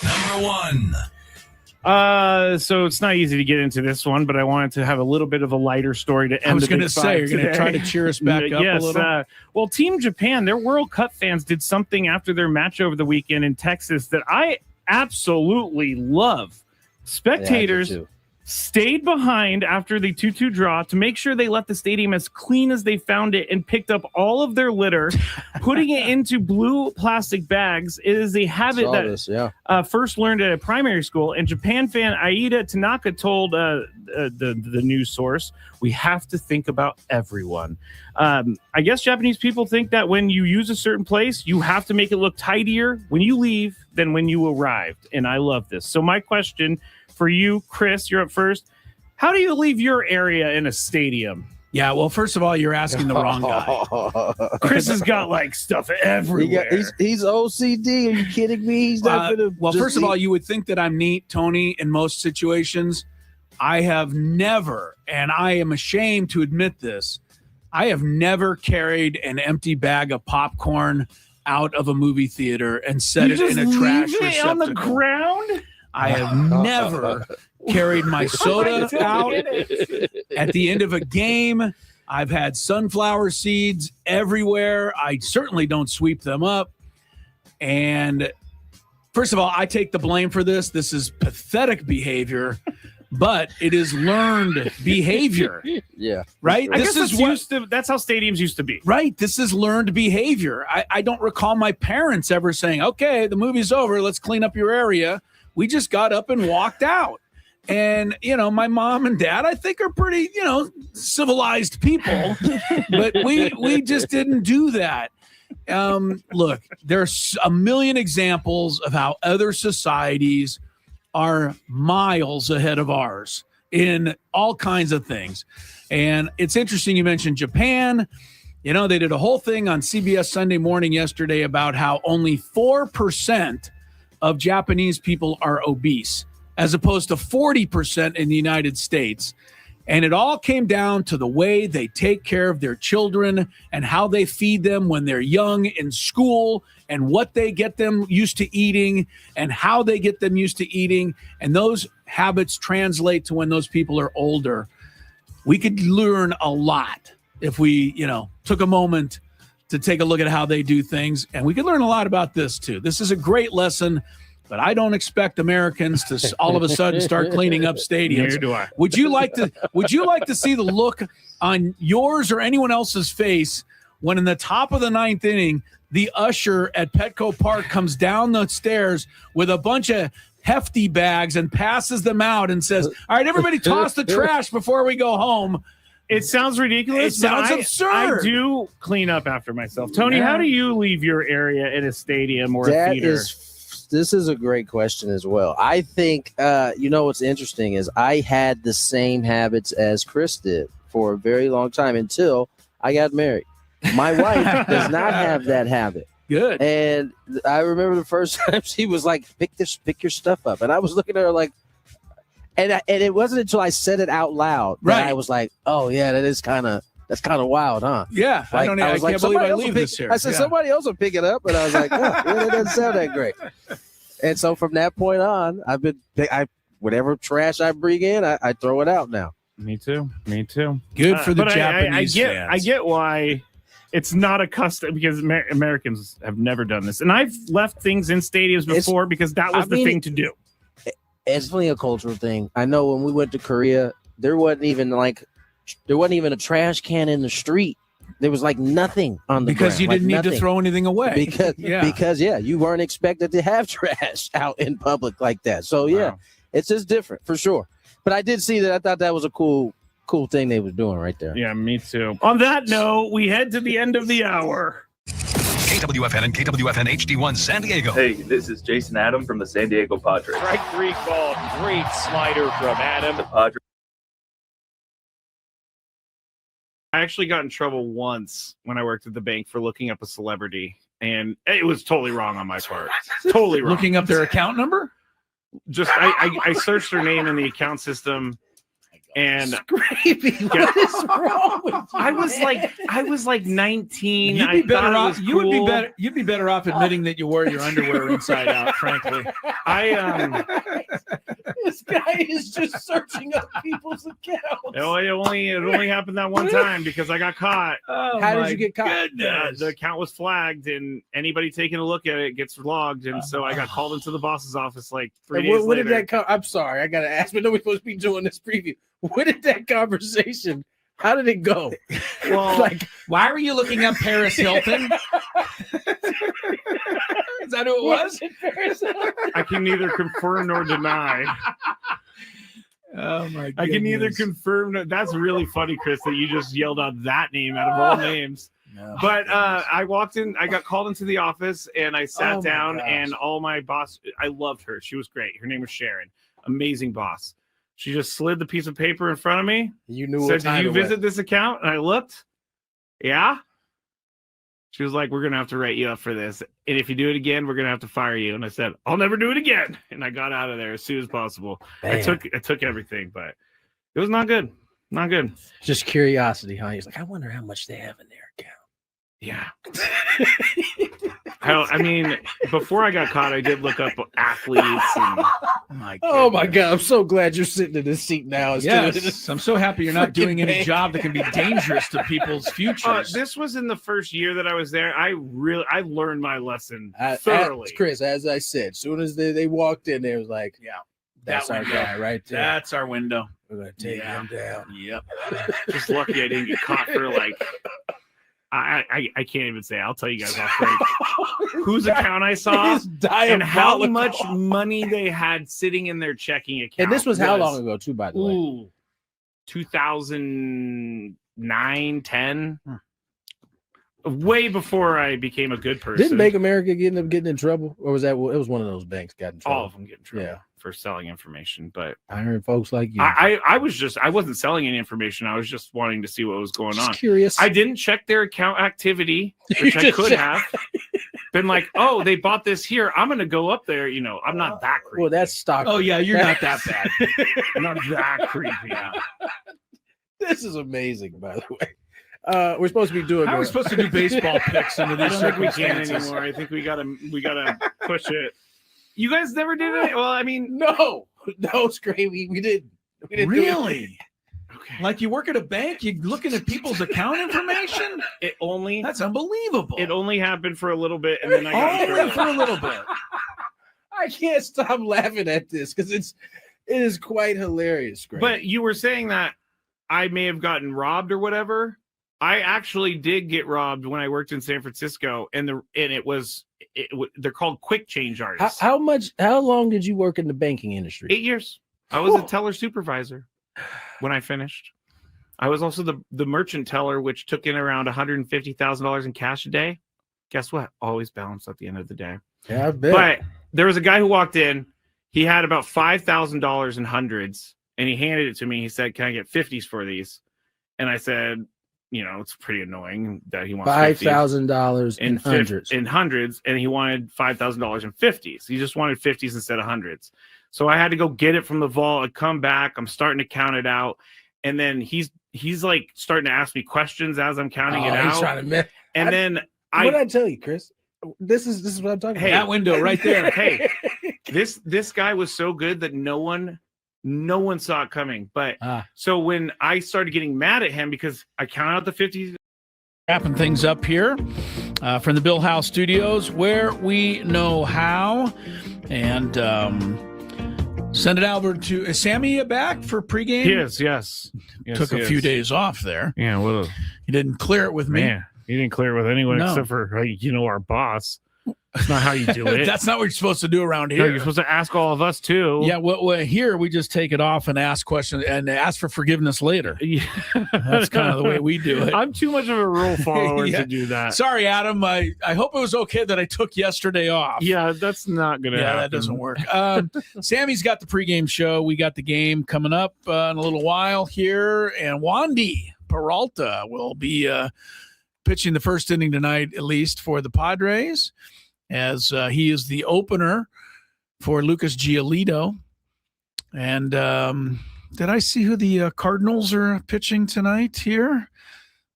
B: Number 1.
C: So it's not easy to get into this one, but I wanted to have a little bit of a lighter story to end.
A: I was going to say, you're going to try to cheer us back up a little.
C: Well, Team Japan, their World Cup fans did something after their match over the weekend in Texas that I absolutely love. Spectators stayed behind after the 2-2 draw to make sure they left the stadium as clean as they found it and picked up all of their litter, putting it into blue plastic bags. It is a habit that first learned at a primary school. And Japan fan Aida Tanaka told the news source, we have to think about everyone. I guess Japanese people think that when you use a certain place, you have to make it look tidier when you leave than when you arrived. And I love this. So my question for you, Chris, you're up first. How do you leave your area in a stadium?
A: Yeah, well, first of all, you're asking the wrong guy.
C: Chris has got like stuff everywhere.
D: He's OCD. Are you kidding me? He's not gonna.
A: Well, first of all, you would think that I'm neat, Tony, in most situations. I have never, and I am ashamed to admit this, I have never carried an empty bag of popcorn out of a movie theater and set it in a trash receptacle.
C: On the ground?
A: I have never carried my soda out at the end of a game. I've had sunflower seeds everywhere. I certainly don't sweep them up. And first of all, I take the blame for this. This is pathetic behavior, but it is learned behavior.
D: Yeah.
A: Right?
C: I guess that's how stadiums used to be.
A: Right. This is learned behavior. I don't recall my parents ever saying, okay, the movie's over. Let's clean up your area. We just got up and walked out. And, my mom and dad, I think, are pretty, civilized people. But we just didn't do that. Look, there's a million examples of how other societies are miles ahead of ours in all kinds of things. And it's interesting you mentioned Japan. They did a whole thing on CBS Sunday Morning yesterday about how only 4% of Japanese people are obese, as opposed to 40% in the United States. And it all came down to the way they take care of their children and how they feed them when they're young in school and what they get them used to eating and how they get them used to eating. And those habits translate to when those people are older. We could learn a lot if we, took a moment to take a look at how they do things. And we could learn a lot about this too. This is a great lesson, but I don't expect Americans to all of a sudden start cleaning up stadiums.
C: Neither do I.
A: Would you like to see the look on yours or anyone else's face when in the top of the ninth inning, the usher at Petco Park comes down the stairs with a bunch of hefty bags and passes them out and says, all right, everybody toss the trash before we go home.
C: It sounds ridiculous.
A: It sounds
C: but
A: absurd.
C: I do clean up after myself. Tony, how do you leave your area in a stadium or a theater?
D: This is a great question as well. I think, what's interesting is I had the same habits as Chris did for a very long time until I got married. My wife does not have that habit.
A: Good.
D: And I remember the first time she was like, pick your stuff up. And I was looking at her like, and it wasn't until I said it out loud that I was like, oh yeah, that's kind of wild, huh?
A: Yeah.
D: Like,
A: I can't believe I leave this here.
D: I said, somebody else will pick it up. And I was like, oh, yeah, that doesn't sound that great. And so from that point on, whatever trash I bring in, I throw it out now.
C: Me too.
A: Good for the
C: but
A: Japanese
C: fans. I get why it's not a custom, because Americans have never done this. And I've left things in stadiums before because that was the thing to do.
D: It's definitely a cultural thing. I know when we went to Korea, there wasn't even a trash can in the street. There was like nothing on the
A: because
D: ground,
A: you didn't need to throw anything away.
D: Because you weren't expected to have trash out in public like that. So it's just different for sure. But I did see that. I thought that was a cool thing they was doing right there.
C: Yeah, me too. On that note, we head to the end of the hour.
B: KWFN and KWFN HD1 San Diego.
H: Hey, this is Jason Adam from the San Diego Padres.
F: Strike three called. Great slider from Adam.
H: The Padres.
C: I actually got in trouble once when I worked at the bank for looking up a celebrity, and it was totally wrong on my part. Totally wrong.
A: Looking up their account number?
C: Just I searched their name in the account system, and
D: Skraby, what is wrong with you?
C: I was like 19.
A: You'd be better off.
C: You would
A: be better. You'd be better off admitting that you wore your underwear inside out. Frankly,
D: This guy is just searching up people's accounts.
C: It only happened that one time because I got caught.
A: oh,
D: How
A: my
D: did you get caught?
A: goodness.
C: The account was flagged, and anybody taking a look at it gets logged. And so I got called into the boss's office like 3 days
E: What
C: later.
E: did that come? I'm sorry, I gotta ask, but nobody's supposed to be doing this preview. What did that conversation? How did it go?
C: Well,
A: Why were you looking up Paris Hilton? Is that who it was?
C: I can neither confirm nor deny.
A: Oh my goodness.
C: I can neither confirm. That's really funny, Chris, that you just yelled out that name out of all names.
A: No.
C: But I walked in, I got called into the office, and I sat down,
E: gosh.
C: and all my boss, I loved her. She was great. Her name was Sharon. Amazing boss. She just slid the piece of paper in front of me.
E: You knew
C: Said,
E: what
C: did
E: time
C: you
E: it was.
C: visit this account? And I looked. Yeah. She was like, we're going to have to write you up for this. And if you do it again, we're going to have to fire you. And I said, I'll never do it again. And I got out of there as soon as possible. I took everything, but it was not good. Not good.
E: Just curiosity, huh? He's like, I wonder how much they have in their account.
C: Yeah. I mean, before I got caught, I did look up athletes. And,
E: Oh my God! I'm so glad you're sitting in this seat now.
A: Yes, I'm so happy you're not doing any
E: bank.
A: job that can be dangerous to people's futures.
C: this was in the first year that I was there. I learned my lesson
E: Thoroughly.
C: thoroughly.
E: Chris, as I said, as soon as they walked in, they was like,
A: Yeah,
E: that's
A: that
E: our
A: window.
E: guy right there.
A: That's our window.
E: We're gonna take him down.
A: Yep.
C: Just lucky I didn't get caught for like. I can't even say. I'll tell you guys off break whose account I saw
E: He's
C: and how
E: diabolical.
C: much money they had sitting in their checking account.
E: And this was how long ago, too, by the way?
C: Ooh, 2009, 10. Way before I became a good person.
E: Didn't Bank America end up getting in trouble? Or was that, it was one of those banks got in trouble?
C: all of them get in trouble
E: Yeah.
C: for selling information, but
E: I heard folks like you.
C: I wasn't selling any information. I was just wanting to see what was going
E: Just
C: on.
E: curious.
C: I didn't check their account activity,
E: You
C: which I
E: just
C: could
E: check-
C: have been like, oh, they bought this here. I'm going to go up there. You know, I'm not that creepy.
E: Well, that's stock.
A: Oh yeah, you're not that bad.
C: I'm not that creepy.
E: This is amazing, by the way. We're supposed to be doing.
A: How are we supposed to do baseball picks under
C: I
A: these
C: don't think we can
A: circumstances?
C: anymore. I think we gotta push it. You guys never did it? Well, I mean,
E: No, Skraby, we didn't. We didn't do it.
A: Really?
C: Okay.
A: Like you work at a bank, you're looking at people's account information? That's unbelievable.
C: It only happened for a little bit, and then I got in
A: Only
C: trouble.
A: for a little bit.
E: I can't stop laughing at this because it is quite hilarious. Greg.
C: But you were saying that I may have gotten robbed or whatever. I actually did get robbed when I worked in San Francisco, and they're called quick change artists.
E: How long did you work in the banking industry?
C: 8 years. I was a teller supervisor when I finished. I was also the merchant teller, which took in around $150,000 in cash a day. Guess what? Always balanced at the end of the day.
E: Yeah, I bet.
C: But there was a guy who walked in. He had about $5,000 in hundreds, and he handed it to me. He said, "Can I get 50s for these?" And I said, it's pretty annoying that he wants
E: $5,000 in hundreds.
C: In hundreds, and he wanted $5,000 in 50s. He just wanted 50s instead of hundreds. So I had to go get it from the vault. I come back. I'm starting to count it out, and then he's like starting to ask me questions as I'm counting it out.
E: He's trying to
C: what
E: did I tell you, Chris? This is what I'm talking about.
A: That window right there.
C: Hey, this guy was so good that no one saw it coming. But so when I started getting mad at him because I counted out the 50s.
A: Wrapping things up here from the Bill House Studios, where we know how. And send it over to is Sammy back for pregame?
C: Yes.
A: Took a few days off there.
C: Yeah, well,
A: he didn't clear it with me.
C: Man, he didn't clear it with anyone except for our boss. That's not how you do it.
A: That's not what you're supposed to do around here.
C: No, you're supposed to ask all of us too.
A: Yeah, well, here we just take it off and ask questions and ask for forgiveness later.
C: Yeah.
A: That's kind of the way we do it.
C: I'm too much of a rule follower to do that.
A: Sorry, Adam. I hope it was okay that I took yesterday off.
C: Yeah, that's not going to happen.
A: That doesn't work. Sammy's got the pregame show. We got the game coming up in a little while here. And Wandy Peralta will be pitching the first inning tonight, at least for the Padres, as he is the opener for Lucas Giolito. And did I see who the Cardinals are pitching tonight here?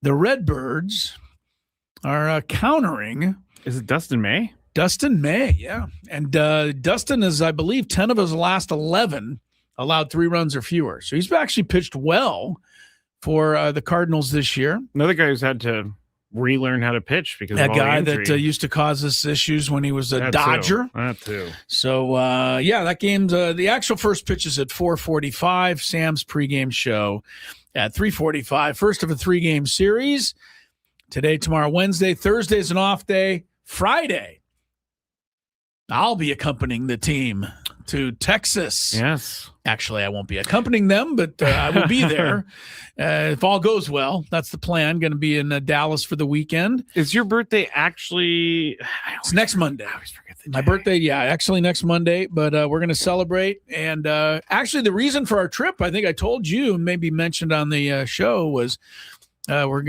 A: The Redbirds are countering.
C: Is it Dustin May?
A: Dustin May, yeah. And Dustin is, I believe, 10 of his last 11 allowed 3 runs or fewer. So he's actually pitched well for the Cardinals this year.
C: Another guy who's had to relearn how to pitch because
A: that
C: of all
A: guy
C: the injury.
A: that used to cause us issues when he was a Dodger.
C: That too.
A: So that game's the actual first pitch is at 4:45. Sam's pregame show at 3:45. First of a 3-game series. Today, tomorrow, Wednesday. Thursday is an off day. Friday, I'll be accompanying the team to Texas.
C: Yes.
A: Actually, I won't be accompanying them, but I will be there. If all goes well, that's the plan. Going to be in Dallas for the weekend.
C: Is your birthday actually?
A: It's next Monday.
C: I always forget the
A: My
C: day.
A: birthday, actually next Monday, but we're going to celebrate. And actually, the reason for our trip, I think I told you, and maybe mentioned on the show, was we're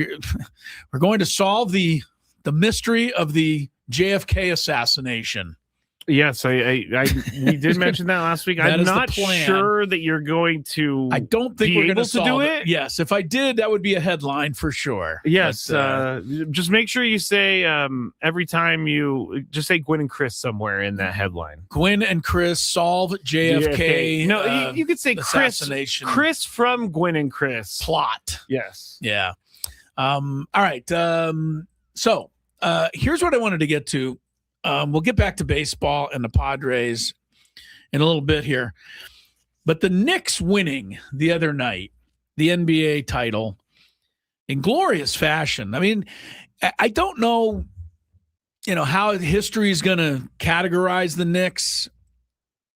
A: going to solve the mystery of the JFK assassination.
C: Yes, we did mention that last week. I'm not sure that you're going to.
A: I don't think we're going
C: to do it.
A: Yes, if I did, that would be a headline for sure.
C: Yes, just make sure you say every time you just say Gwynn and Chris somewhere in that headline.
A: Gwynn and Chris solve JFK.
C: No, you could say
A: assassination.
C: Chris from Gwynn and Chris
A: plot.
C: Yes.
A: Yeah. All right. So here's what I wanted to get to. We'll get back to baseball and the Padres in a little bit here. But the Knicks winning the other night, the NBA title, in glorious fashion. I mean, I don't know, how history is going to categorize the Knicks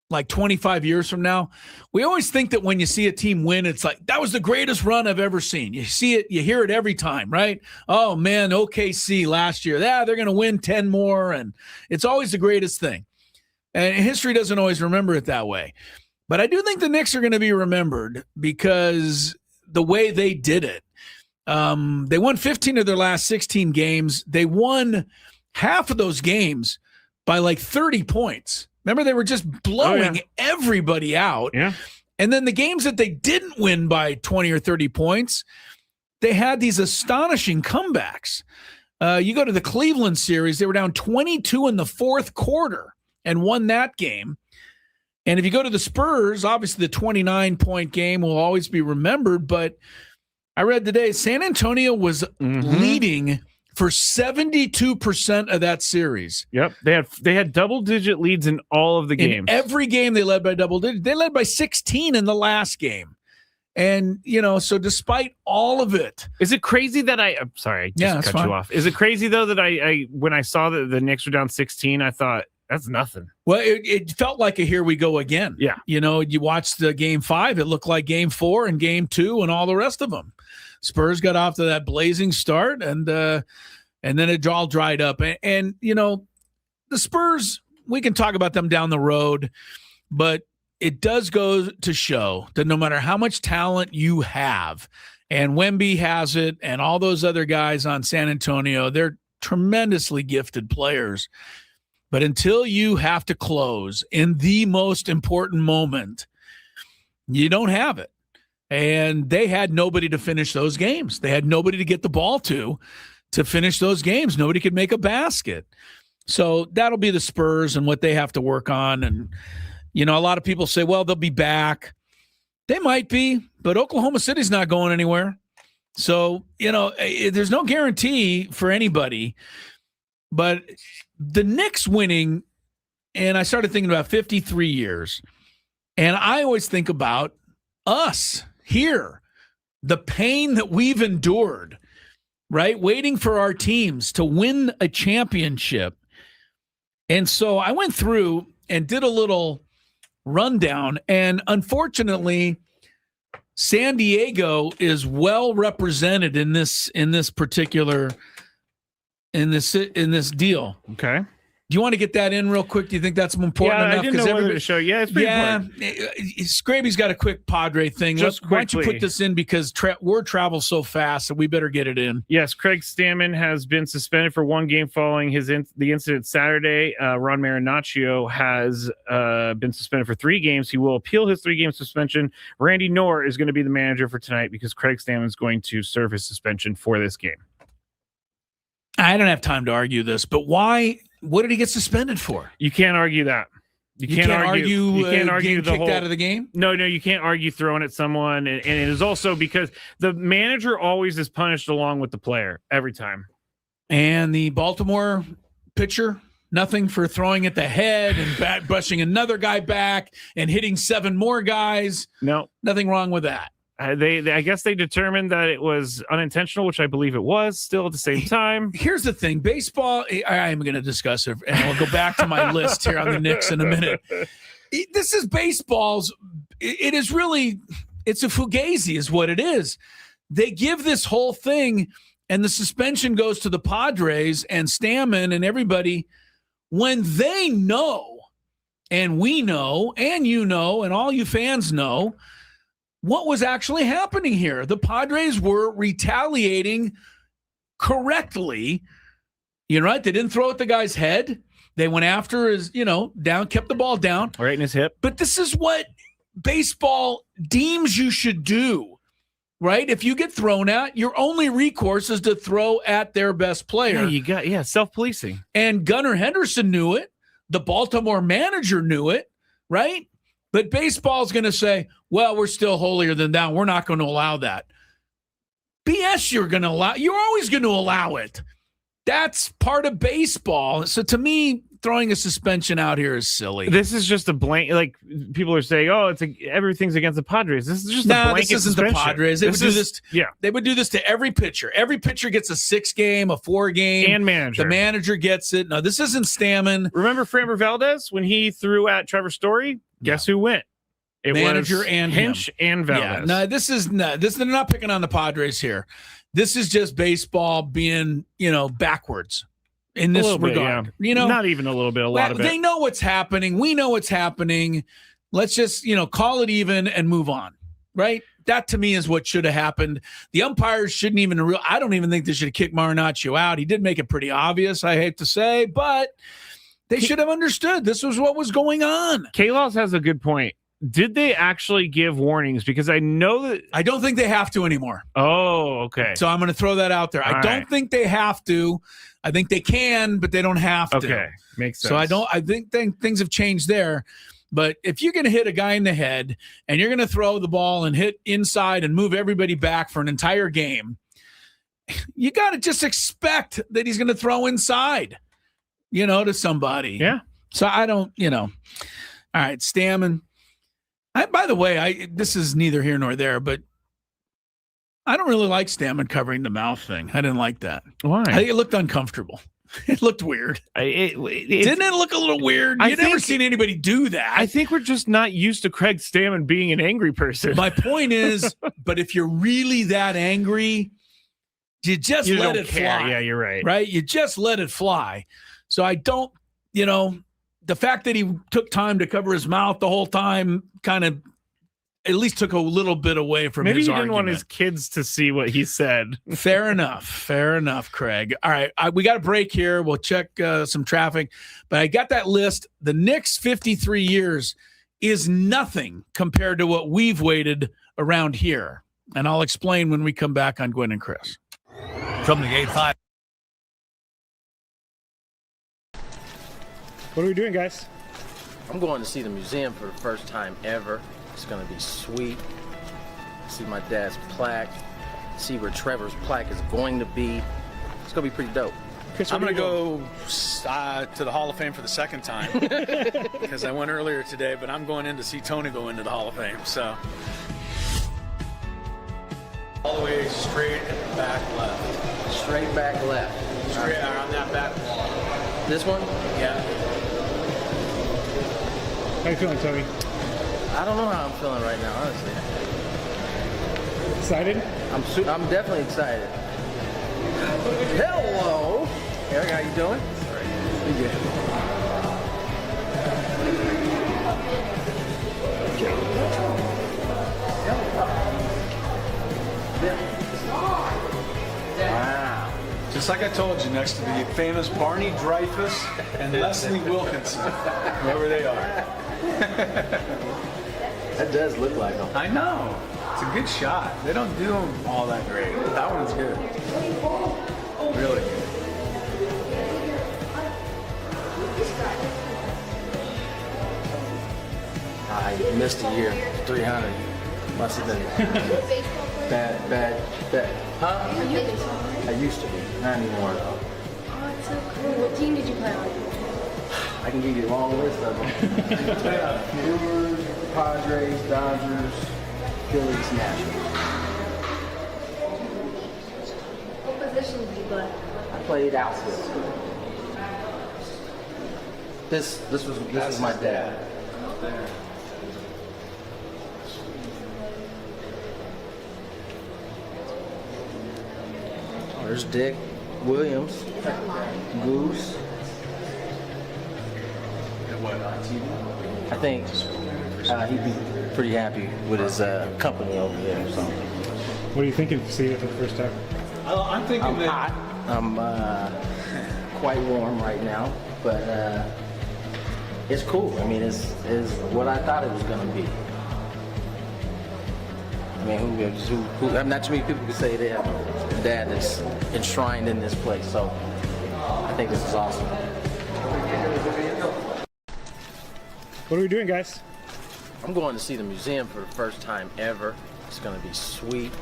A: like 25 years from now. We always think that when you see a team win, it's like, that was the greatest run I've ever seen. You see it, you hear it every time, right? Oh man, OKC last year, they're going to win 10 more. And it's always the greatest thing. And history doesn't always remember it that way. But I do think the Knicks are going to be remembered because the way they did it. They won 15 of their last 16 games. They won half of those games by like 30 points. Remember, they were just blowing everybody out.
C: Yeah.
A: And then the games that they didn't win by 20 or 30 points, they had these astonishing comebacks. You go to the Cleveland series, they were down 22 in the fourth quarter and won that game. And if you go to the Spurs, obviously the 29-point game will always be remembered. But I read today San Antonio was leading for 72% of that series.
C: Yep. They had double-digit leads in all of the games.
A: In every game they led by double digits. They led by 16 in the last game. And, so despite all of it.
C: Is it crazy that I'm sorry, I just cut you off. Is it crazy, though, that I when I saw that the Knicks were down 16, I thought, that's nothing.
A: Well, it felt like a here we go again.
C: Yeah.
A: You watched the game 5, it looked like game 4 and game 2 and all the rest of them. Spurs got off to that blazing start, and then it all dried up. And the Spurs, we can talk about them down the road, but it does go to show that no matter how much talent you have, and Wemby has it, and all those other guys on San Antonio, they're tremendously gifted players. But until you have to close in the most important moment, you don't have it. And they had nobody to finish those games. They had nobody to get the ball to finish those games. Nobody could make a basket. So that'll be the Spurs and what they have to work on. And, a lot of people say, well, they'll be back. They might be, but Oklahoma City's not going anywhere. So, there's no guarantee for anybody. But the Knicks winning, and I started thinking about 53 years, and I always think about us here, the pain that we've endured, right? Waiting for our teams to win a championship. And so I went through and did a little rundown, and unfortunately, San Diego is well represented in this particular in this deal.
C: Okay.
A: Do you want to get that in real quick? Do you think that's important enough?
C: I didn't know whether to show. Yeah, it's pretty important.
A: Skraby's got a quick Padre thing. Why don't you put this in, because word travels so fast that we better get it in.
C: Yes, Craig Stammen has been suspended for one game following the incident Saturday. Ron Marinnacio has been suspended for 3 games. He will appeal his 3-game suspension. Randy Knorr is going to be the manager for tonight because Craig Stammen is going to serve his suspension for this game.
A: I don't have time to argue this, but why? What did he get suspended for?
C: You can't argue that. You can't argue. You can't argue the
A: kicked
C: whole
A: out of the game.
C: No, you can't argue throwing at someone, and it is also because the manager always is punished along with the player every time.
A: And the Baltimore pitcher, nothing for throwing at the head and brushing another guy back and hitting 7 more guys. No, nothing wrong with that.
C: I guess they determined that it was unintentional, which I believe it was. Still at the same time,
A: here's the thing: baseball. I'm going to discuss it, and I'll go back to my list here on the Knicks in a minute. This is baseball's. It is really. It's a fugazi, is what it is. They give this whole thing, and the suspension goes to the Padres and Stammen and everybody when they know, and we know, and and all you fans know, what was actually happening here. The Padres were retaliating correctly. Right? They didn't throw at the guy's head. They went after his, down, kept the ball down.
C: Right in his hip.
A: But this is what baseball deems you should do, right? If you get thrown at, your only recourse is to throw at their best player.
C: Self-policing.
A: And Gunnar Henderson knew it. The Baltimore manager knew it, right? But baseball's going to say, well, we're still holier than thou. We're not going to allow that. BS, you're always going to allow it. That's part of baseball. So to me, throwing a suspension out here is silly.
C: This is just a blank. Like people are saying, "Oh, everything's against the Padres." This is just a blanket.
A: This isn't
C: suspension.
A: the Padres. They would do this to every pitcher. Every pitcher gets a 6-game, a 4-game,
C: and manager.
A: The manager gets it. No, this isn't Stammen.
C: Remember Framber Valdez when he threw at Trevor Story? Guess who went? It
A: manager
C: was
A: and
C: Hinch and Valdez.
A: Yeah, no, they're not picking on the Padres here. This is just baseball being, backwards in this regard.
C: Yeah. Not even a little bit, a lot of it.
A: They know what's happening. We know what's happening. Let's just, call it even and move on, right? That to me is what should have happened. The umpires shouldn't even I don't even think they should have kicked Marinnacio out. He did make it pretty obvious, I hate to say, but they should have understood this was what was going on.
C: K-Laws has a good point. Did they actually give warnings? Because I know that
A: I don't think they have to anymore.
C: Oh, okay.
A: So I'm going to throw that out there. I don't think they have to. I think they can, but they don't have to.
C: Okay, makes sense.
A: So I think things have changed there. But if you're going to hit a guy in the head and you're going to throw the ball and hit inside and move everybody back for an entire game, you got to just expect that he's going to throw inside, to somebody.
C: Yeah.
A: So I don't, All right, Stammen. By the way, this is neither here nor there, but I don't really like Stammen covering the mouth thing. I didn't like that.
C: Why?
A: I think it looked uncomfortable. It looked weird. Didn't it look a little weird? You've never seen anybody do that.
C: I think we're just not used to Craig Stammen being an angry person.
A: My point is, but if you're really that angry, you just let it fly.
C: Yeah, you're right.
A: Right? You just let it fly. So I don't, the fact that he took time to cover his mouth the whole time kind of at least took a little bit away from
C: Maybe
A: his
C: he
A: argument.
C: didn't want his kids to see what he said.
A: Fair enough, Craig. All right, we got a break here. We'll check some traffic. But I got that list. The Knicks' 53 years is nothing compared to what we've waited around here. And I'll explain when we come back on Gwynn and Chris.
B: From the 8-5.
I: What are we doing, guys?
D: I'm going to see the museum for the first time ever. It's gonna be sweet. See my dad's plaque. See where Trevor's plaque is going to be. It's gonna be pretty dope.
I: Chris,
J: I'm going to go to the Hall of Fame for the second time because I went earlier today, but I'm going in to see Tony go into the Hall of Fame. So all the way straight and back left.
D: Straight back left.
J: Straight on that back wall.
D: This one?
J: Yeah.
I: How you feeling, Tony?
D: I don't know how I'm feeling right now, honestly.
I: Excited?
D: I'm definitely excited. Hello, Eric. How you doing? Pretty good.
J: Wow. Just like I told you, next to the famous Barney Dreyfus and Leslie Wilkinson, whoever they are.
D: That does look like them.
J: I know. It's a good shot. They don't do them all that great. That one's good. Really good.
D: I missed a year. 300. Must have been bad. Huh? I used to be. Not anymore, though.
K: Oh, it's so cool. What team did you play on?
D: I can give you a long list of them. Brewers, Padres, Dodgers, Phillies, Nationals.
K: What position did you play?
D: I played outfield. This is my dad. Oh, there's Dick Williams, Goose. I think he'd be pretty happy with his company over here. So.
I: What are you thinking to see it for the first time?
J: I'm thinking
D: I'm hot. I'm quite warm right now, but it's cool. I mean, it's what I thought it was going to be. I mean, who not too many people can say they have a dad that's enshrined in this place. So I think this is awesome.
I: What are we doing, guys?
D: I'm going to see the museum for the first time ever. It's going to be sweet.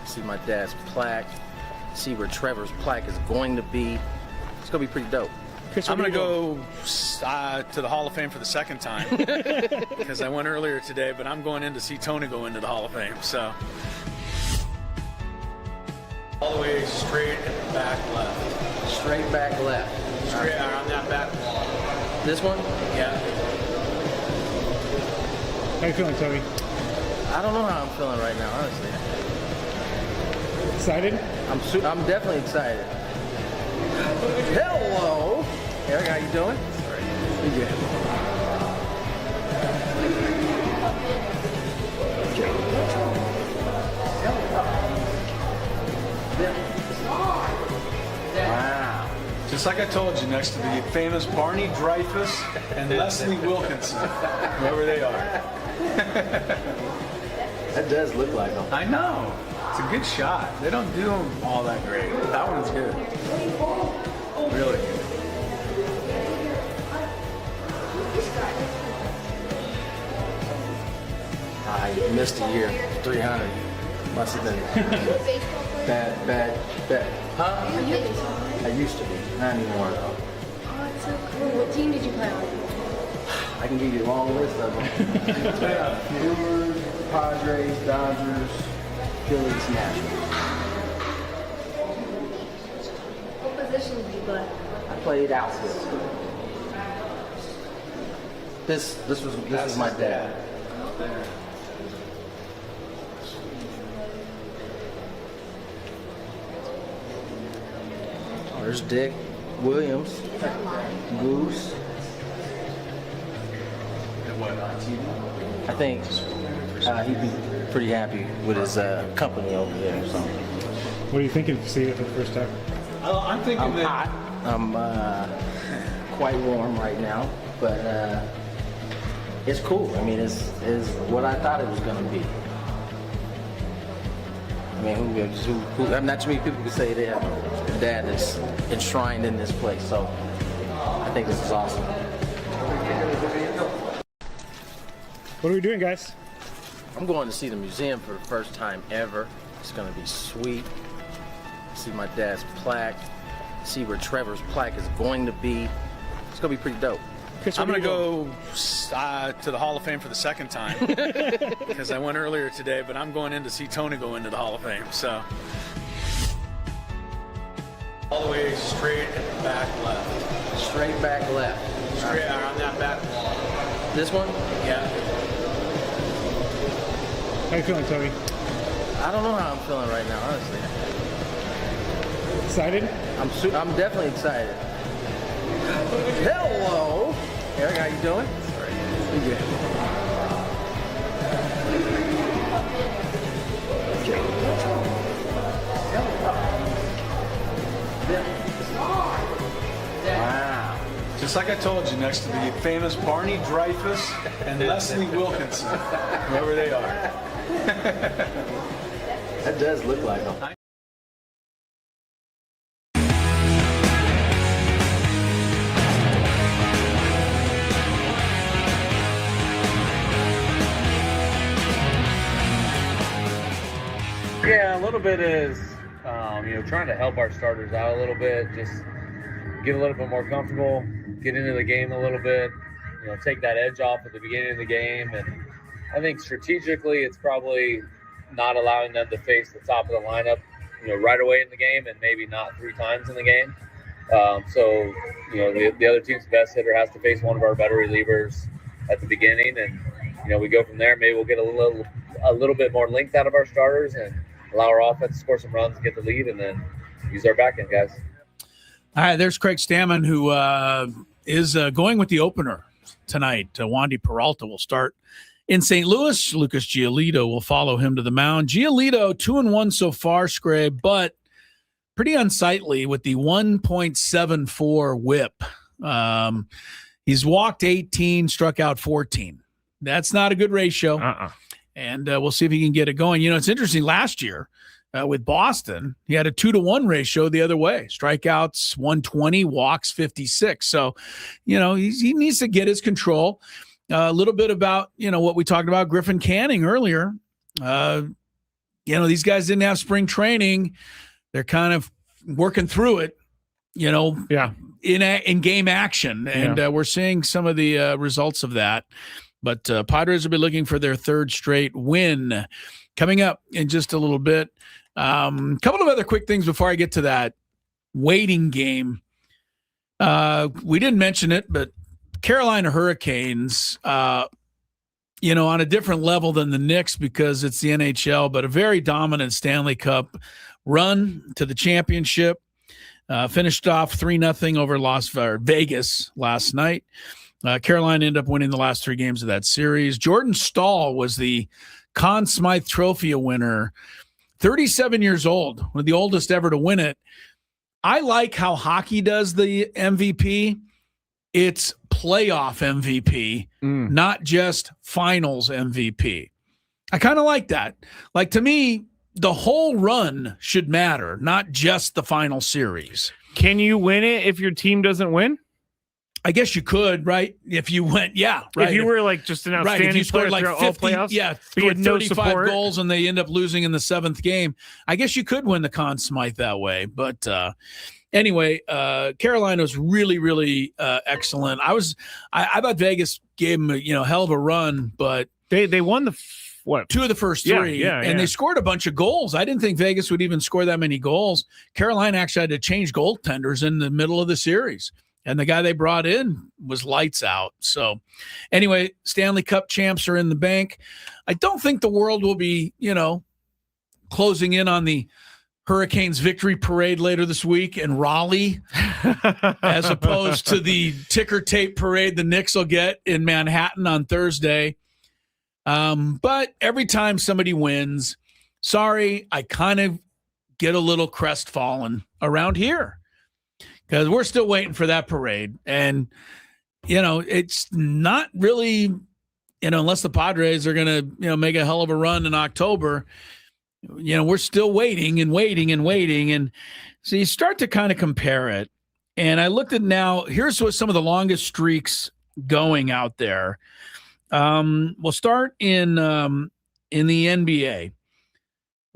D: See my dad's plaque. See where Trevor's plaque is going to be. It's going to be pretty dope.
I: Chris,
J: I'm going to go to the Hall of Fame for the second time because I went earlier today, but I'm going in to see Tony go into the Hall of Fame. So all the way straight and back left.
D: Straight back left.
J: Straight on that back wall.
D: This one?
J: Yeah.
I: How you feeling, Tony?
D: I don't know how I'm feeling right now, honestly.
I: Excited?
D: I'm definitely excited. Hello, Eric. How you doing? Pretty good.
J: Wow. Just like I told you, next to the famous Barney Dreyfus and Leslie Wilkinson, whoever they are.
D: That does look like them.
J: I know. It's a good shot. They don't do them all that great. That one's good. Really good.
D: I missed a year. 300. Must have been bad. Huh?
K: Are you a baseball player?
D: I used to be. Not anymore, though.
K: Oh, it's so cool. What team did you play on?
D: I can give you a long list of them. Brewers, Padres, Dodgers, Phillies, Nationals.
K: What position did you play?
D: I played outfield. This was my dad. Oh, there's Dick Williams, Goose. I think he'd be pretty happy with his company over there. So.
I: What are you thinking of seeing it for the first time?
J: I'm thinking
D: I'm hot. I'm quite warm right now, but it's cool. I mean, it's what I thought it was going to be. I mean, who not too many people can say they have a dad that's enshrined in this place. So I think this is awesome.
I: What are we doing, guys?
D: I'm going to see the museum for the first time ever. It's going to be sweet. See my dad's plaque. See where Trevor's plaque is going to be. It's going to be pretty dope.
I: Chris,
J: I'm going to go to the Hall of Fame for the second time because I went earlier today, but I'm going in to see Tony go into the Hall of Fame. So all the way straight at the back left.
D: Straight back left.
J: Straight around that back wall.
D: This one?
J: Yeah.
I: How you feeling, Tony?
D: I don't know how I'm feeling right now, honestly.
I: Excited?
D: I'm definitely excited. Hello, Eric. How you doing? Pretty good.
J: Wow. Just like I told you, next to the famous Barney Dreyfus and Leslie Wilkinson, whoever they are.
D: That does look like them.
L: Yeah, a little bit is, trying to help our starters out a little bit, just get a little bit more comfortable, get into the game a little bit, take that edge off at the beginning of the game. And I think strategically, it's probably not allowing them to face the top of the lineup, right away in the game, and maybe not 3 times in the game. The other team's best hitter has to face one of our better relievers at the beginning, and we go from there. Maybe we'll get a little bit more length out of our starters and allow our offense to score some runs, get the lead, and then use our back end guys.
A: All right, there's Craig Stammen, who is going with the opener tonight. Wandy Peralta will start in St. Louis. Lucas Giolito will follow him to the mound. Giolito 2-1 so far, Skraby, but pretty unsightly with the 1.74 whip. He's walked 18, struck out 14. That's not a good ratio. And we'll see if he can get it going. It's interesting. Last year with Boston, he had a 2-to-1 ratio the other way. Strikeouts 120, walks 56. So, he needs to get his control. A little bit about, what we talked about Griffin Canning earlier. These guys didn't have spring training. They're kind of working through it, in game action. And we're seeing some of the results of that. But Padres will be looking for their 3rd straight win coming up in just a little bit. Couple of other quick things before I get to that waiting game. We didn't mention it, but Carolina Hurricanes, on a different level than the Knicks because it's the NHL, but a very dominant Stanley Cup run to the championship. Finished off 3-0 over Vegas last night. Carolina ended up winning the last 3 games of that series. Jordan Stahl was the Conn Smythe Trophy winner, 37 years old, one of the oldest ever to win it. I like how hockey does the MVP. It's playoff MVP, not just finals MVP. I kind of like that. Like, to me, the whole run should matter, not just the final series.
C: Can you win it if your team doesn't win?
A: I guess you could, right? If you went, right.
C: If you were like just an outstanding
A: if you scored
C: player
A: like
C: throughout
A: 50,
C: all playoffs,
A: scored
C: no
A: 35
C: support.
A: goals and they end up losing in the 7th game, I guess you could win the Conn Smythe that way. But anyway, Carolina was really, really excellent. I thought Vegas gave them a hell of a run, but
C: they won the
A: 2 of the first 3, and they scored a bunch of goals. I didn't think Vegas would even score that many goals. Carolina actually had to change goaltenders in the middle of the series. And the guy they brought in was lights out. So anyway, Stanley Cup champs are in the bank. I don't think the world will be, closing in on the Hurricanes victory parade later this week in Raleigh, as opposed to the ticker tape parade the Knicks will get in Manhattan on Thursday. But every time somebody wins, sorry, I kind of get a little crestfallen around here. Because we're still waiting for that parade. And, it's not really, unless the Padres are going to, make a hell of a run in October, we're still waiting and waiting and waiting. And so you start to kind of compare it. And I looked at now, here's what some of the longest streaks going out there. We'll start in the NBA.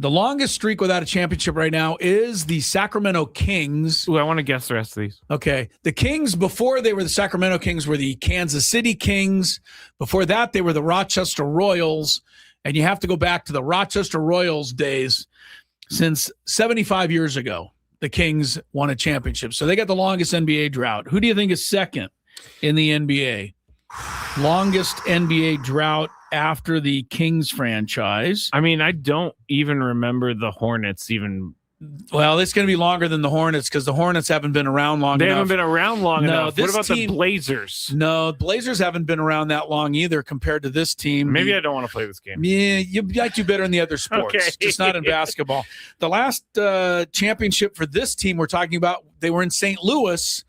A: The longest streak without a championship right now is the Sacramento Kings.
C: Ooh, I want to guess the rest of these.
A: Okay. The Kings, before they were the Sacramento Kings, were the Kansas City Kings. Before that, they were the Rochester Royals. And you have to go back to the Rochester Royals days. Since 75 years ago, the Kings won a championship. So they got the longest NBA drought. Who do you think is second in the NBA? Longest NBA drought after the Kings franchise.
C: I mean, I don't even remember the Hornets even.
A: Well, it's going to be longer than the Hornets because the Hornets haven't been around long enough.
C: They haven't been around long enough. What about the Blazers?
A: No, Blazers haven't been around that long either compared to this team.
C: Maybe I don't want to play this game.
A: Yeah, you might do better in the other sports,
C: Okay.
A: just not in basketball. The last championship for this team we're talking about, they were in St. Louis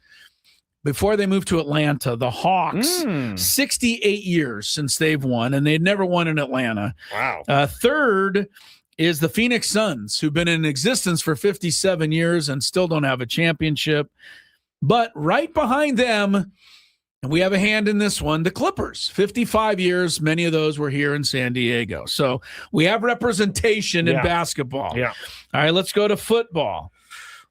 A: before they moved to Atlanta. The Hawks, 68 years since they've won, and they'd never won in Atlanta.
C: Wow.
A: Third is the Phoenix Suns, who've been in existence for 57 years and still don't have a championship. But right behind them, and we have a hand in this one, the Clippers, 55 years. Many of those were here in San Diego. So we have representation in basketball.
C: Yeah.
A: All right, let's go to football.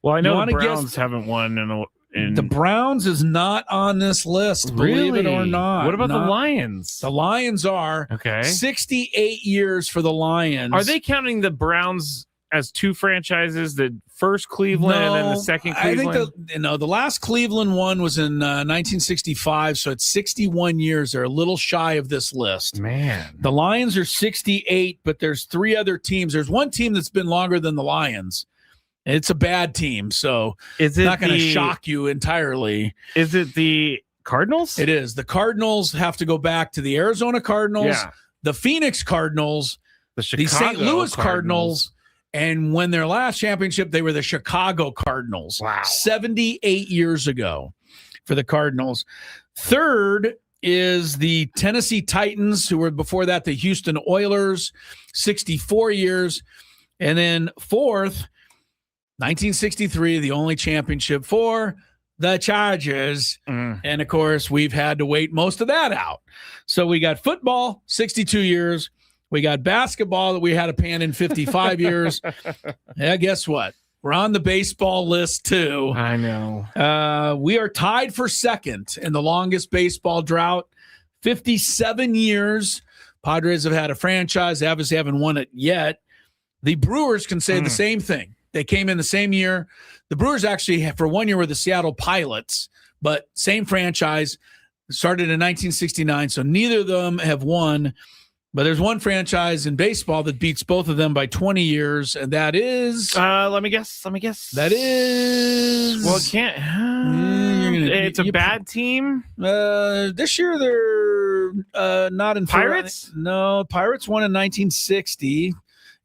C: Well, I know the Browns haven't won in
A: the Browns is not on this list, believe it or not.
C: What about the Lions?
A: The Lions are 68 years for the Lions.
C: Are they counting the Browns as two franchises, the first Cleveland and then the second Cleveland?
A: I think the last Cleveland one was in 1965, so it's 61 years. They're a little shy of this list.
C: Man.
A: The Lions are 68, but there's 3 other teams. There's one team that's been longer than the Lions. It's a bad team, so it's not going to shock you entirely.
C: Is it the Cardinals?
A: It is. The Cardinals have to go back to the Arizona Cardinals, the Phoenix Cardinals, the St. Louis Cardinals, and when their last championship, they were the Chicago Cardinals.
C: Wow.
A: 78 years ago for the Cardinals. Third is the Tennessee Titans, who were before that the Houston Oilers, 64 years. And then fourth, 1963, the only championship for the Chargers. And, of course, we've had to wait most of that out. So we got football, 62 years. We got basketball that we had a pan in 55 years. Yeah, guess what? We're on the baseball list, too.
C: I know.
A: We are tied for second in the longest baseball drought, 57 years. Padres have had a franchise. They obviously haven't won it yet. The Brewers can say the same thing. They came in the same year. The Brewers actually, for 1 year, were the Seattle Pilots, but same franchise, started in 1969, so neither of them have won. But there's one franchise in baseball that beats both of them by 20 years, and that is...
C: Let me guess.
A: That is...
C: Well, it can't... it's a bad team?
A: This year, they're not in...
C: Pirates?
A: No, Pirates won in 1960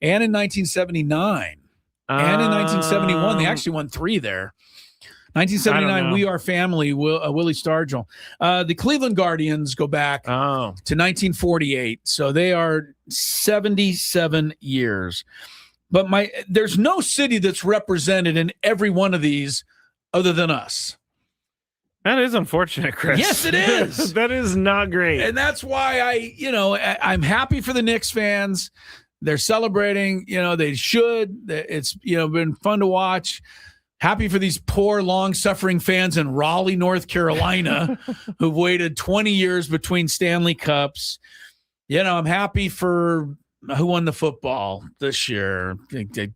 A: and in 1979. And in 1971, they actually won 3 there. 1979, We Are Family, Willie Stargell. The Cleveland Guardians go back to 1948, so they are 77 years. But there's no city that's represented in every one of these other than us.
C: That is unfortunate, Chris.
A: Yes, it is.
C: That is not great.
A: And that's why I'm happy for the Knicks fans. They're celebrating, they should. It's, been fun to watch. Happy for these poor, long-suffering fans in Raleigh, North Carolina, who've waited 20 years between Stanley Cups. I'm happy for who won the football this year. The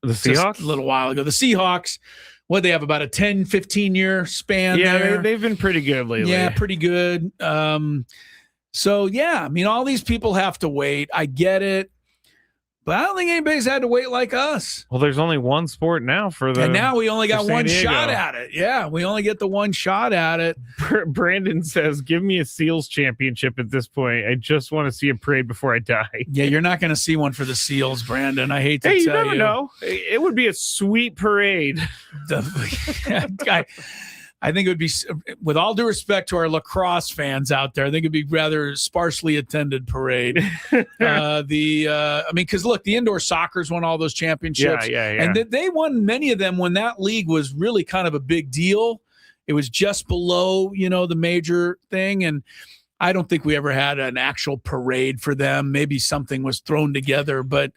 C: Seahawks?
A: A little while ago. The Seahawks. What, they have about a 10, 15-year span there?
C: They've been pretty good lately.
A: Yeah, pretty good. All these people have to wait. I get it. But I don't think anybody's had to wait like us.
C: Well, there's only one sport now
A: and now we only got one shot at it. Yeah, we only get the one shot at it.
C: Brandon says, give me a SEALs championship at this point. I just want to see a parade before I die.
A: Yeah, you're not going to see one for the SEALs, Brandon. I hate to tell you.
C: You never know. It would be a sweet parade.
A: I think it would be, with all due respect to our lacrosse fans out there, I think it'd be rather sparsely attended parade. Because look, the indoor soccer's won all those championships.
C: Yeah.
A: And they won many of them when that league was really kind of a big deal. It was just below, the major thing. And I don't think we ever had an actual parade for them. Maybe something was thrown together, but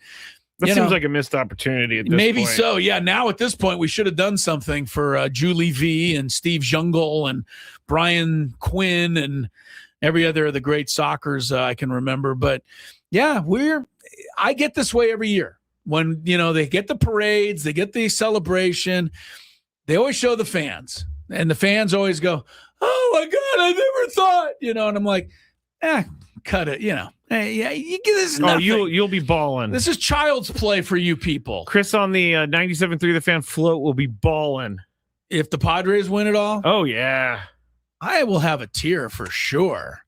C: that seems like a missed opportunity at this
A: maybe
C: point.
A: So. Yeah. Now at this point, we should have done something for Julie V and Steve Jungle and Brian Quinn and every other of the great soccers I can remember. But yeah, I get this way every year when, they get the parades, they get the celebration. They always show the fans, and the fans always go, "Oh my God, I never thought," and I'm like, cut it, Hey, yeah, you get this.
C: Oh, you'll be balling.
A: This is child's play for you people.
C: Chris on the 97.3 The Fan float will be balling
A: if the Padres win it all.
C: Oh yeah,
A: I will have a tear for sure.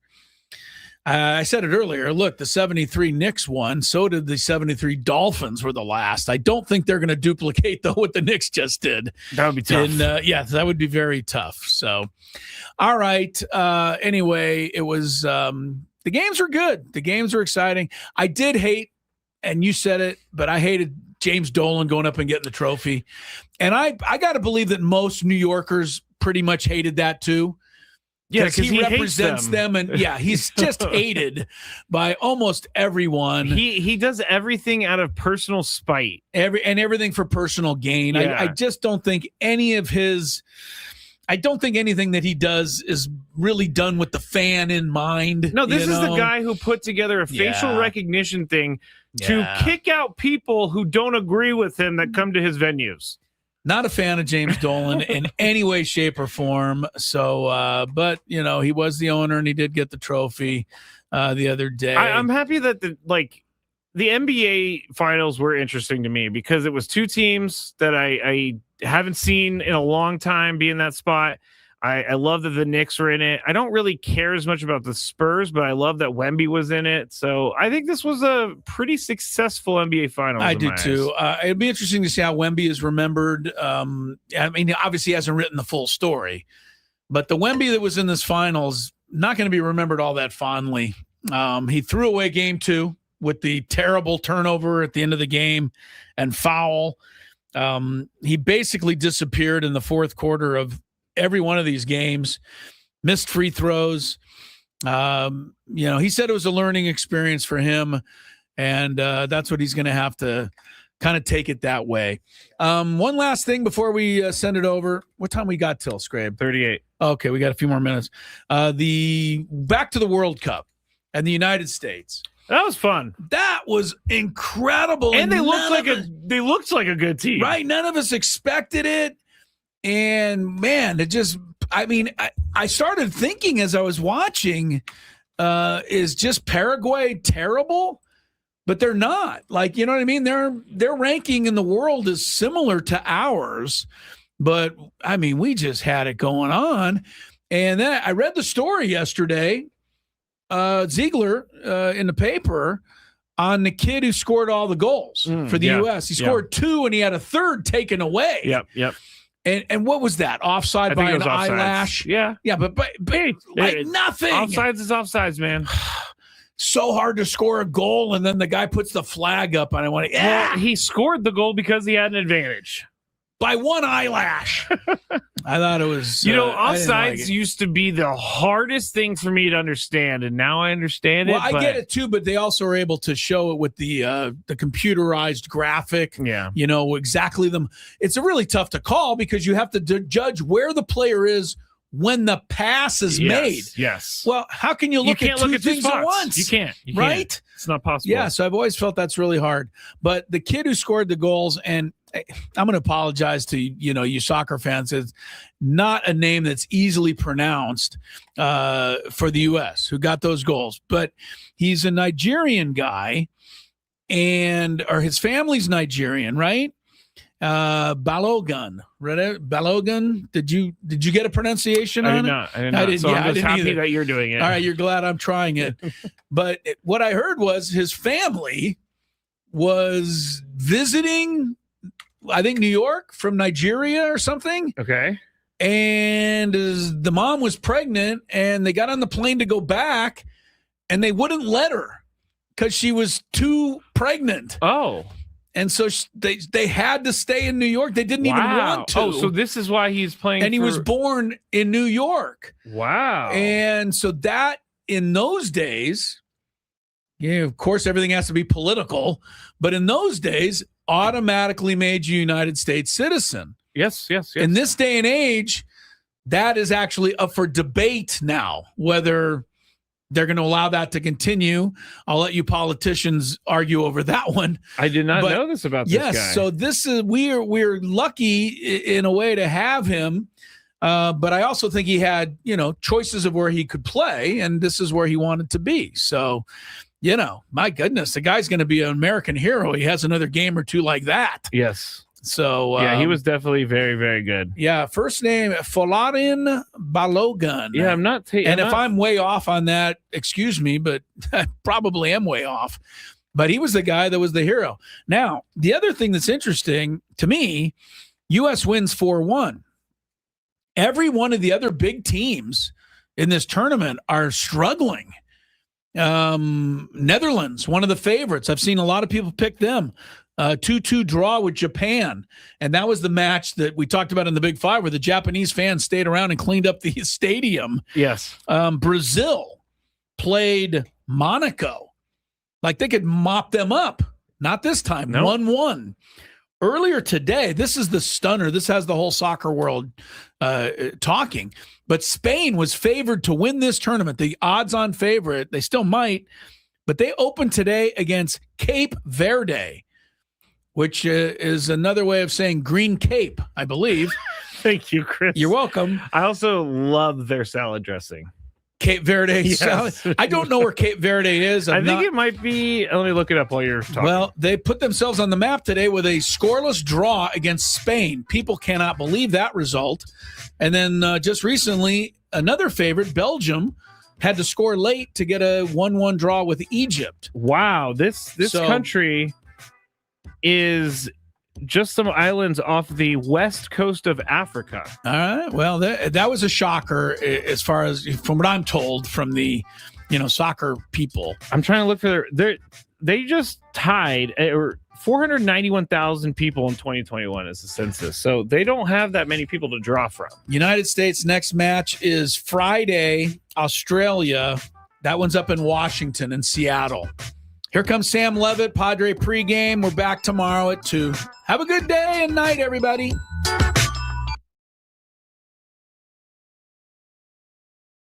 A: I said it earlier. Look, the 73 Knicks won. So did the 73 Dolphins were the last. I don't think they're going to duplicate, though, what the Knicks just did.
C: That would be tough.
A: And, that would be very tough. So, all right. Anyway, it was the games were good. The games were exciting. I did hate, and you said it, but I hated James Dolan going up and getting the trophy. And I got to believe that most New Yorkers pretty much hated that, too.
C: Yeah, because
A: he represents them, and he's just hated by almost everyone.
C: He does everything out of personal spite,
A: everything for personal gain. Yeah. I just don't think anything that he does is really done with the fan in mind.
C: No, this is the guy who put together a facial recognition thing to kick out people who don't agree with him that come to his venues.
A: Not a fan of James Dolan in any way, shape, or form. So, but he was the owner, and he did get the trophy the other day.
C: I'm happy that the NBA finals were interesting to me because it was two teams that I haven't seen in a long time be in that spot. I love that the Knicks were in it. I don't really care as much about the Spurs, but I love that Wemby was in it. So I think this was a pretty successful NBA Finals.
A: I do too. It'd be interesting to see how Wemby is remembered. Obviously he hasn't written the full story, but the Wemby that was in this Finals, not going to be remembered all that fondly. He threw away game 2 with the terrible turnover at the end of the game and foul. He basically disappeared in the fourth quarter of every one of these games, missed free throws. He said it was a learning experience for him, and that's what he's going to have to kind of take it that way. One last thing before we send it over. What time we got till, Skrabe?
C: 38.
A: Okay, we got a few more minutes. Back to the World Cup and the United States.
C: That was fun.
A: That was incredible.
C: And they looked like a good team.
A: Right? None of us expected it. And man, I started thinking as I was watching, is just Paraguay terrible? But they're not. You know what I mean? Their ranking in the world is similar to ours. But we just had it going on. And then I read the story yesterday, Ziegler in the paper, on the kid who scored all the goals for the U.S. He scored 2 and he had a third taken away.
C: Yep.
A: And what was that? Offside by an eyelash?
C: Yeah.
A: Yeah, but nothing.
C: Offsides is offsides, man.
A: So hard to score a goal, and then the guy puts the flag up, and I went,
C: Well, he scored the goal because he had an advantage.
A: By one eyelash. I thought it was.
C: You know,
A: I didn't like
C: offsides
A: it.
C: used to be the hardest thing for me to understand, and now I understand
A: Well,
C: it.
A: I
C: but
A: get it too, but they also are able to show it with the computerized graphic.
C: Yeah.
A: You know exactly them. It's a really tough to call because you have to judge where the player is when the pass is made.
C: Yes.
A: Well, how can you look at two things at once?
C: You can't.
A: Right?
C: It's not possible.
A: Yeah, so I've always felt that's really hard. But the kid who scored the goals, and I'm going to apologize to you soccer fans, it's not a name that's easily pronounced for the U.S. who got those goals. But he's a Nigerian guy, or his family's Nigerian, right? Balogun. Balogun. Did you get a pronunciation on it?
C: I did not. So I'm just happy that you're doing it.
A: All right, you're glad I'm trying it. But what I heard was his family was visiting, I think, New York from Nigeria or something.
C: Okay.
A: And the mom was pregnant, and they got on the plane to go back, and they wouldn't let her because she was too pregnant.
C: Oh.
A: And so they had to stay in New York. They didn't even want to.
C: Oh, so this is why he's playing.
A: And he was born in New York.
C: Wow.
A: And so that in those days, of course, everything has to be political. But in those days, automatically made you a United States citizen.
C: Yes.
A: In this day and age, that is actually up for debate now, whether they're going to allow that to continue. I'll let you politicians argue over that one.
C: I did not know this about this guy.
A: Yes, so this is we're lucky in a way to have him, but I also think he had choices of where he could play, and this is where he wanted to be. So, my goodness, the guy's going to be an American hero. He has another game or two like that.
C: Yes.
A: So
C: yeah, he was definitely very, very good.
A: Yeah, first name Folarin Balogun.
C: Yeah, I'm not.
A: If I'm way off on that, excuse me, but I probably am way off. But he was the guy that was the hero. Now, the other thing that's interesting to me, U.S. wins 4-1. Every one of the other big teams in this tournament are struggling. Netherlands, one of the favorites. I've seen a lot of people pick them. 2-2 draw with Japan. And that was the match that we talked about in the Big Five where the Japanese fans stayed around and cleaned up the stadium.
C: Yes.
A: Brazil played Monaco. Like they could mop them up. Not this time. 1-1. Earlier today, this is the stunner. This has the whole soccer world talking. But Spain was favored to win this tournament. The odds-on favorite. They still might. But they opened today against Cape Verde, which is another way of saying Green Cape, I believe.
C: Thank you, Chris.
A: You're welcome.
C: I also love their salad dressing.
A: Cape Verde salad. I don't know where Cape Verde is.
C: I think it might be. Let me look it up while you're talking.
A: Well, they put themselves on the map today with a scoreless draw against Spain. People cannot believe that result. And then just recently, another favorite, Belgium, had to score late to get a 1-1 draw with Egypt.
C: Wow, this country is just some islands off the west coast of Africa.
A: All right. Well, that was a shocker as far as from what I'm told from the, soccer people.
C: I'm trying to look for they just tied 491,000 people in 2021 as the census. So they don't have that many people to draw from.
A: United States next match is Friday, Australia. That one's up in Washington and Seattle. Here comes Sam Levitt, Padre pregame. We're back tomorrow at 2. Have a good day and night, everybody.